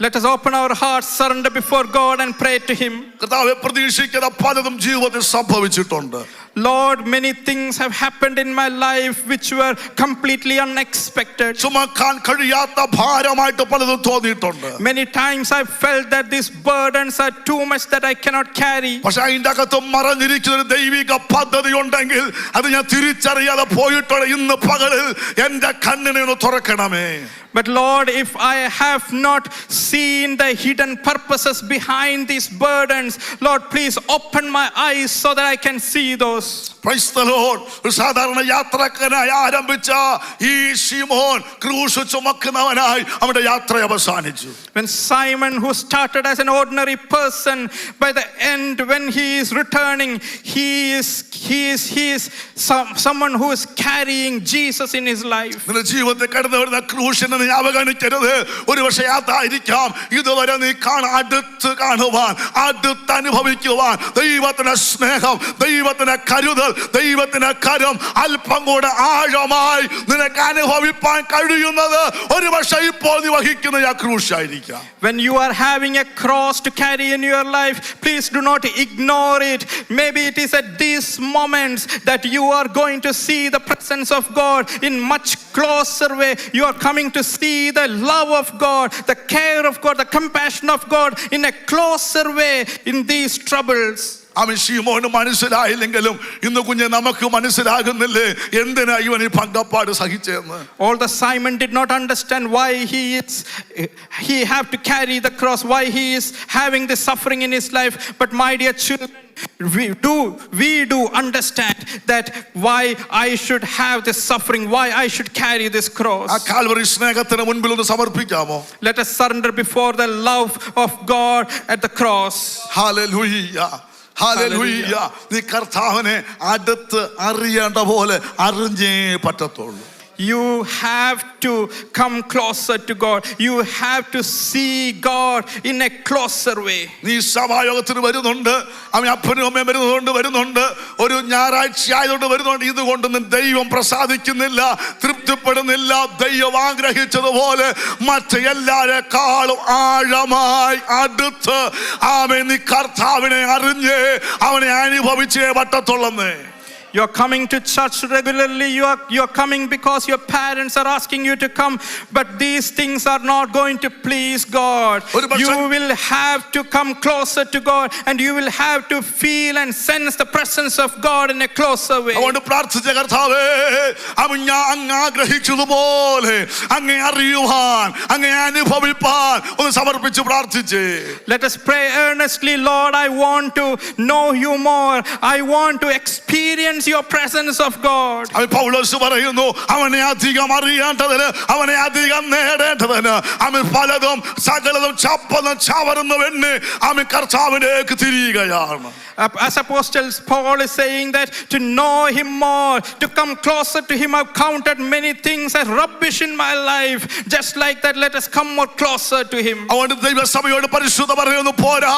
Let us open our hearts, surrender before God and pray to Him. Lord, many things have happened in my life which were completely unexpected. Many times I felt that these burdens are too much that I cannot carry. But Lord, if I have not seen the hidden purposes behind these burdens, Lord, please open my eyes so that I can see those. Praise the Lord. സാധാരണ യാത്രക്കാരനായി ആരംഭിച്ച ഈ ശിമോൻ ക്രൂശ് ചുമക്കുന്നവനായി അവന്റെ യാത്ര അവസാനിച്ചു. When Simon, who started as an ordinary person, by the end when he is returning, he is someone who is carrying Jesus in his life. നിന്റെ ജീവിതത്തിൽ കടന്നു വരുന്ന ക്രൂശിനെ നീ അവഗണിക്കരുത്. ഒരുപക്ഷെ അതായിരിക്കാം ഇതുവരെ നീ അടുത്ത് കാണുവാൻ, അടുത്ത് അനുഭവിക്കുവാൻ ദൈവത്തിന്റെ സ്നേഹം, ദൈവത്തിന്റെ കരുതൽ, ദൈവത്തിന്റെ കരം അല്പം കൂടെ ആഴമായി നിനക്ക് അനുഭവിപ്പാൻ കഴിയുന്നത് ഒരുപക്ഷെ ഇപ്പോൾ നീ വഹിക്കുന്ന ആ ക്രൂശായിരിക്കാം. When you are having a cross to carry in your life, please do not ignore it. Maybe it is at these moments that you are going to see the presence of God in much closer way. You are coming to see the love of God, the care of God, the compassion of God in a closer way in these troubles. അവൻ ശീമോന് മനസ്സിലായില്ലെങ്കിലും ഇന്ന് കുഞ്ഞ് നമുക്ക് മനസ്സിലാകുന്നില്ലേ എന്തിനാ ഇവൻ ഈ പങ്കപ്പാട് സഹിച്ചെന്ന്. Although Simon did not understand why he have to carry the cross, why he is having this suffering in his life, but my dear children, we do understand that why I should have this suffering, why I should carry this cross. ആ കാൽവറി സ്നേഹത്തിന് മുൻപിൽ ഒന്ന് സമർപ്പിക്കാമോ? Let us surrender before the love of God at the cross. Hallelujah, hallelujah. നീ കർത്താവിനെ അടുത്ത് അറിയേണ്ട പോലെ അറിഞ്ഞേ പറ്റത്തുള്ളൂ. You have to come closer to God. You have to see God in a closer way. നീ സഭായോഗത്തിന് വരുന്നുണ്ട്, അവൻ അപ്പനും അമ്മയും വരുന്നുണ്ട്, ഒരു ഞായറാഴ്ച ആയതുകൊണ്ട് വരുന്നുണ്ട്. ഇതുകൊണ്ടൊന്നും ദൈവം പ്രസാദിക്കുന്നില്ല, തൃപ്തിപ്പെടുന്നില്ല. ദൈവം ആഗ്രഹിച്ചതുപോലെ മറ്റെല്ലാരെക്കാളും ആഴമായി അടുത്ത് ആമേൻ നീ കർത്താവിനെ അറിഞ്ഞ് അവനെ അനുഭവിച്ചേ പറ്റത്തുള്ളന്നേ. You're coming to church regularly. You're coming because your parents are asking you to come. But these things are not going to please God. You will have to come closer to God, and you will have to feel and sense the presence of God in a closer way. അതുകൊണ്ട് പ്രാർത്ഥിച്ച കർത്താവേ, അങ്ങ് ആഗ്രഹിച്ചതുപോലെ അങ്ങേ അറിയുവാൻ, അങ്ങേ അനുഭവിപ്പാൻ ഒന്ന് സമർപ്പിച്ച് പ്രാർത്ഥിച്ചേ. Let us pray earnestly. Lord, I want to know you more. I want to experience your presence of God. പൗലോസ് പറയുന്നു, അവനെ അധികം അറിയേണ്ടതിന്, അവനെ അധികം നേടേണ്ടതിന് അവൻ പലതും സകലതും ചപ്പതും ചവറുന്നു വെണ്ണി അവൻ കർത്താവിലേക്ക് തിരിയുകയാണ്. As Apostle Paul is saying that to know him more, to come closer to him, I've counted many things as rubbish in my life. Just like that, let us come more closer to him. അതുകൊണ്ട് ദൈവസഭയോട് പരിശുദ്ധ പറയുന്നു, പോരാ,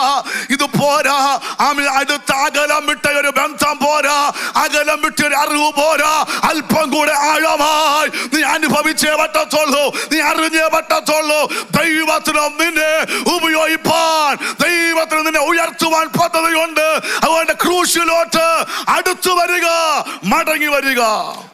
ഇത് പോരാ. അവൻ അടുത്ത അകലം വിട്ട ഒരു ബന്ധം പോരാ, അകലം വിട്ട ഒരു അറിവ് പോരാ. അല്പം കൂടെ ആഴമായി നീ അനുഭവിച്ചേ പറ്റത്തുള്ളൂ, നീ അറിഞ്ഞേ പറ്റത്തുള്ളൂ. ദൈവത്തിന് നിന്നെ ഉപയോഗിപ്പാൻ, ദൈവത്തിന് നിന്നെ ഉയർത്തുവാൻ പദ്ധതിയുണ്ട്. അവന്റെ ക്രൂശിലോട്ട് അടുത്തു വരിക, മടങ്ങി വരിക.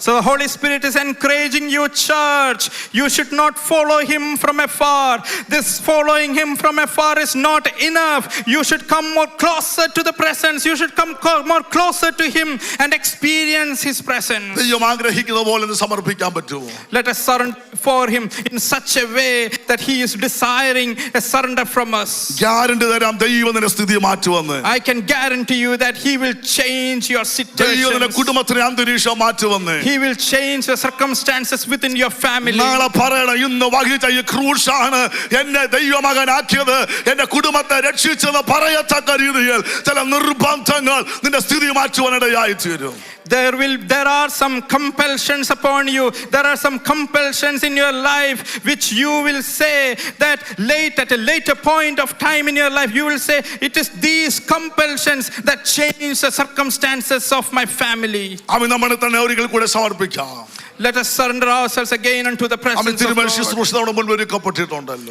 So the Holy Spirit is encouraging you, church. You should not follow him from afar. This following him from afar is not enough. You should come more closer to the presence. You should come more closer to him and experience his presence. ദൈവം ആഗ്രഹിക്കുന്ന പോലെ സമർപ്പിക്കാൻ പറ്റുമോ? Let us surrender for him in such a way that he is desiring a surrender from us. Guarantee തരാം, ദൈവം നിന്റെ സ്ഥിതി മാറ്റുവെന്ന്. I can guarantee you that he will change your situation. കുടുംബത്തിലെ അന്തരീക്ഷം മാറ്റുവെന്ന്. He will change the circumstances within your family. നാളെ പറയണം, ഇന്ന് വഹിച്ച ഈ ക്രൂശാണ് എന്നെ ദൈവമകനാക്കിയത്, എന്റെ കുടുംബത്തെ രക്ഷിച്ചെന്ന് പറയത്തക്ക രീതിയിൽ ചില നിർബന്ധങ്ങൾ നിന്റെ സ്ഥിതി മാറ്റുവാനിടയായി തീരും. There are some compulsions upon you. There are some compulsions in your life which you will say that at a later point of time in your life, you will say, it is these compulsions that change the circumstances of my family. അവൻ നമ്മളെ തന്നെ ഒരിക്കൽ കൂടെ സമർപ്പിക്കാം. Let us surrender ourselves again unto the presence of God.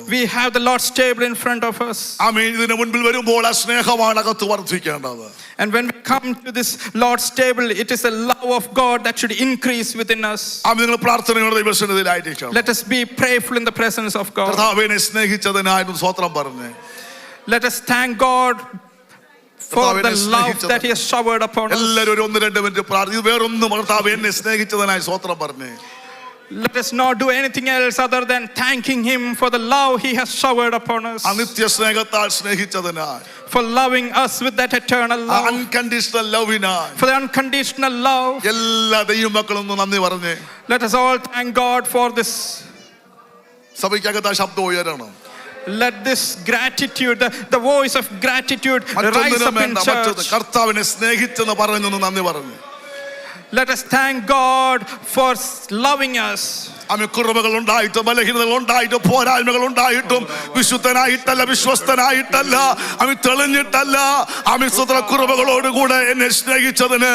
We have the Lord's table in front of us. And when we come to this Lord's table, it is the love of God that should increase within us. Let us be prayerful in the presence of God. Let us thank God for the love that he has showered upon us. Let us not do anything else other than thanking him for the love he has showered upon us, for loving us with that eternal love, unconditional love, for the unconditional love. Let us all thank God for this. Let this gratitude, the voice of gratitude rise up in church. Let us thank God for loving us. കുറവുകൾ ഉണ്ടായിട്ടും ബലഹീനതകൾ ഉണ്ടായിട്ടും പോരായ്മകൾ ഉണ്ടായിട്ടും വിശുദ്ധനായിട്ടല്ല, വിശ്വസ്തനായിട്ടല്ല, തെളിഞ്ഞിട്ടല്ല, കുറവുകളോടുകൂടെ എന്നെ സ്നേഹിച്ചതിന്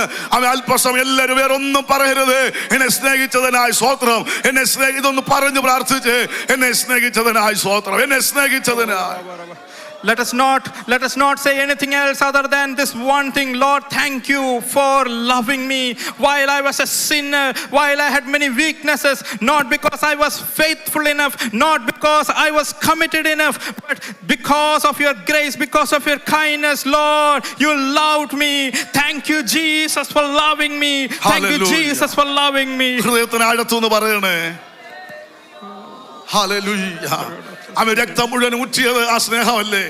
അല്പസം എല്ലാവരും വേറൊന്നും പറയരുത്. എന്നെ സ്നേഹിച്ചതിനായി സ്തോത്രം. എന്നെ ഇതൊന്ന് പറഞ്ഞു പ്രാർത്ഥിച്ച്, എന്നെ സ്നേഹിച്ചതിനായി സ്തോത്രം, എന്നെ സ്നേഹിച്ചതിനായി. Let us not say anything else other than this one thing. Lord, thank you for loving me while I was a sinner, while I had many weaknesses, not because I was faithful enough, not because I was committed enough, but because of your grace, because of your kindness. Lord, you loved me. Thank you, Jesus, for loving me. Thank you, Jesus, for loving me. ഹൃദയത്തിനടുത്തുനിന്ന് പറയണേ ഹല്ലേലൂയ. അവൻ രക്തം മുഴുവൻ ഊറ്റിയത് ആ സ്നേഹമല്ലേ?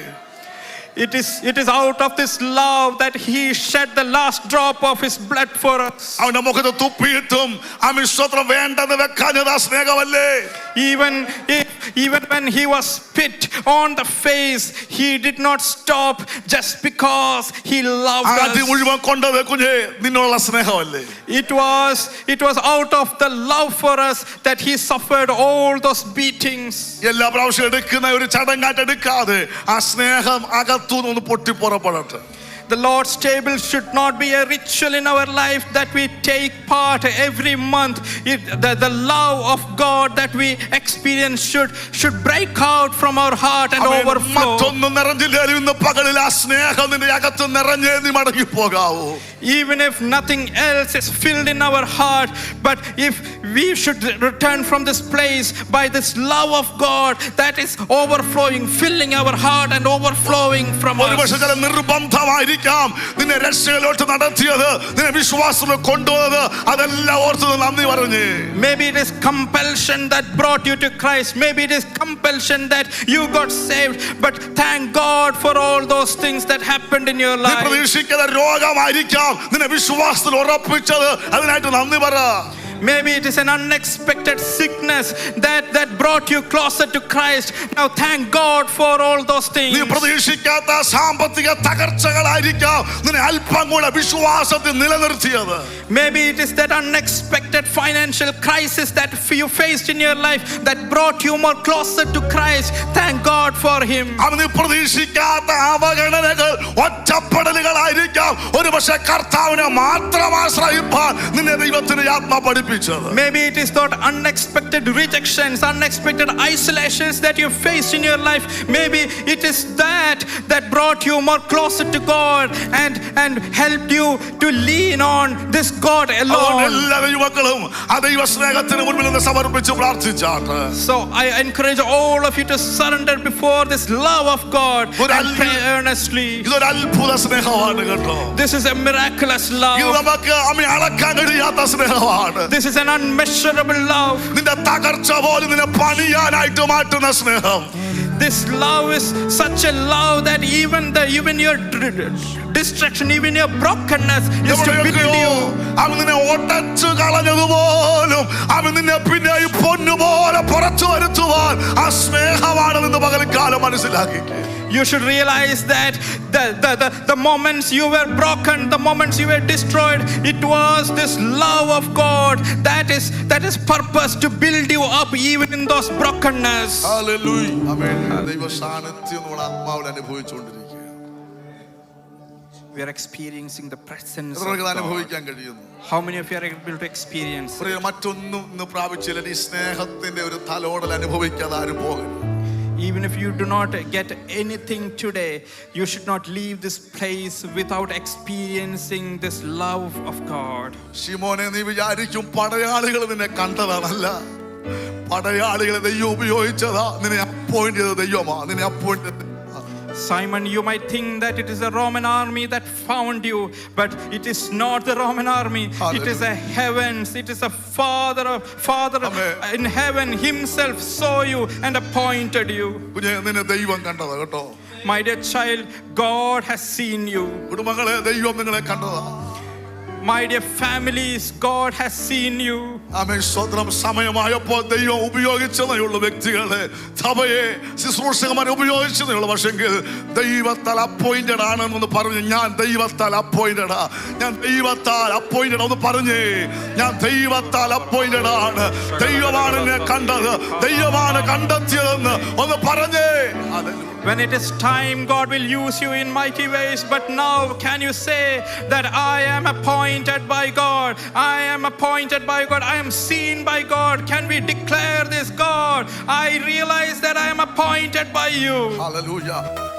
It is out of this love that he shed the last drop of his blood for us. അവന്റെ മുഖത്ത് തുപ്പിയിട്ടും അവൻ സ്വത്രം വേണ്ടെന്ന് വെക്കാഞ്ഞത് ആ സ്നേഹമല്ലേ? Even when he was spit on the face, he did not stop just because he loved us. അത് മുഴുവൻ കൊണ്ടത് കുഞ്ഞേ നിന്നുള്ള സ്നേഹമല്ലേ? It was out of the love for us that he suffered all those beatings. എല്ലാ പ്രാവശ്യം എടുക്കുന്ന ഒരു ചടങ്ങായിട്ട് എടുക്കാതെ ആ സ്നേഹം അകത്തുനിന്ന് പൊട്ടി പുറപ്പെടട്ടെ. The Lord's table should not be a ritual in our life that we take part every month. The love of God that we experience should break out from our heart and overflow. മറ്റൊന്നും നിറഞ്ഞില്ലാലും ഇന്ന് പകലിൽ ആ സ്നേഹം നിന്റെ അകത്ത് നിറഞ്ഞേ നീ മടങ്ങി പോകാവൂ. Even if nothing else is filled in our heart, but if we should return from this place by this love of God that is overflowing, filling our heart and overflowing from us. നിർബന്ധമായിരിക്കാം നിന്നെ രക്ഷയിലോട്ട് നടത്തിയത്, നിന്നെ വിശ്വാസത്തിൽ കൊണ്ടുപോയത്. അതെല്ലാം ഓർത്ത് നന്ദി പറഞ്ഞേ. Maybe it is compulsion that brought you to Christ. Maybe it is compulsion that you got saved. But thank God for all those things that happened in your life. പ്രതീക്ഷിക്കാത്ത രോഗമായിരിക്കാം നിന്നെ വിശ്വാസത്തിൽ ഉറപ്പിച്ചത്. അതിനായിട്ട് നന്ദി പറ. Maybe it is an unexpected sickness that brought you closer to Christ. Now thank God for all those things. നീ പ്രതീക്ഷിക്കാത്ത സാമ്പത്തിക തകർച്ചകളായിരിക്കാം നിന്നെ അല്പം കൂടെ വിശ്വാസത്തിൽ നിലനിർത്തിയത്. Maybe it is that unexpected financial crisis that you faced in your life that brought you more closer to Christ. Thank God for him. നീ പ്രതീക്ഷിക്കാത്ത അവഗണനകൾ, ഒറ്റപ്പെടലുകളായിരിക്കാം ഒരുപക്ഷെ കർത്താവിനെ മാത്രം ആശ്രയിപ്പാൻ നിന്നെ ദൈവത്തിന്റെ ആത്മാ പഠിപ്പിച്ചത്. Maybe it is that unexpected rejections, unexpected isolations that you faced in your life. Maybe it is that brought you more closer to God and helped you to lean on this God alone. എല്ലാ ദൈവമക്കളും ആ ദൈവ സ്നേഹത്തിന് മുൻപിൽ നിന്ന് സമർപ്പിച്ച് പ്രാർത്ഥിച്ചാട്ടെ. So I encourage all of you to surrender before this love of God and pray earnestly. ഇതൊരു അത്ഭുത സ്നേഹമാണ് കേട്ടോ. This is a miraculous love. ഇത് നമുക്ക് അളക്കാൻ കഴിയാത്ത സ്നേഹമാണ്. This is an unmeasurable love. നിന്റെ തകർച്ച പോലും നിന്നെ പണിയാനായിട്ട് മാറ്റുന്ന സ്നേഹം. This love is such a love that even your distraction, even your brokenness is to build you. അവൻ നിന്നെ ഒടച്ചു കളഞ്ഞതുപോലും അവൻ നിന്നെ പിന്നെ പൊന്നുപോലെ പുറത്തു വരുത്തുവാൻ ആ സ്നേഹമാണെന്ന് പകൽക്കാലം മനസ്സിലാക്കി. You should realize that the moments you were broken, the moments you were destroyed, it was this love of God that is purpose to build you up even in those brokenness. Hallelujah. Amen. ദൈവ സാന്നിധ്യം നമ്മുടെ ആത്മാവിൽ അനുഭവിച്ചുകൊണ്ടിരിക്കുകയാണ്. We are experiencing the presence of അനുഭവിക്കാൻ God. കഴിയുന്നു. How many of you are able to experience? മറ്റൊന്നും ഇന്ന് പ്രാപിച്ചില്ല. ഈ സ്നേഹത്തിന്റെ ഒരു തലോടൽ അനുഭവിക്കാതെ ആരും പോകരുത്. Even if you do not get anything today, you should not leave this place without experiencing this love of God. ശിമോനെ, നീ വിചാരിക്കും പടയാളികൾ നിന്നെ കണ്ടതാണല്ല. പടയാളികളെ ദൈവം ഉപയോഗിച്ചതാ. നിന്നെ അപ്പോയിന്റ് ചെയ്ത ദൈവമാ. നിന്നെ appoint. Simon, you might think that it is a Roman army that found you, but it is not the Roman army. Hallelujah. It is a heavens. It is a Father in heaven himself saw you and appointed you. നിന്നെ ദൈവം കണ്ടതാ കേട്ടോ. My dear child, God has seen you. കുടുംബങ്ങളെ ദൈവം നിങ്ങളെ കണ്ടതാ. My dear families, God has seen you. ആമേൻ. സ്തോത്രം. സമയമായപ്പോൾ ദൈവം ഉപയോഗിച്ചതേയുള്ള വ്യക്തികളെ, സഭയെ, ശുശ്രൂഷകന്മാരെ ഉപയോഗിച്ചതേയുള്ള. പക്ഷെങ്കിൽ ദൈവത്താൽ അപ്പോയിന്റഡ് ആണെന്ന് പറഞ്ഞ് ഞാൻ ദൈവത്താൽ അപ്പോയിന്റഡാ, ഞാൻ ദൈവത്താൽ അപ്പോയിന്റഡ് ഒന്ന് പറഞ്ഞേ. ഞാൻ ദൈവത്താൽ അപ്പോയിന്റഡ് ആണ്. ദൈവമാണ് എന്നെ കണ്ടത്, ദൈവമാണ് കണ്ടെത്തിയതെന്ന് ഒന്ന് പറഞ്ഞേ. When it is time, God will use you in mighty ways. But now, can you say that I am appointed by God? I am appointed by God. I am seen by God. Can we declare this, God? I realize that I am appointed by you. Hallelujah.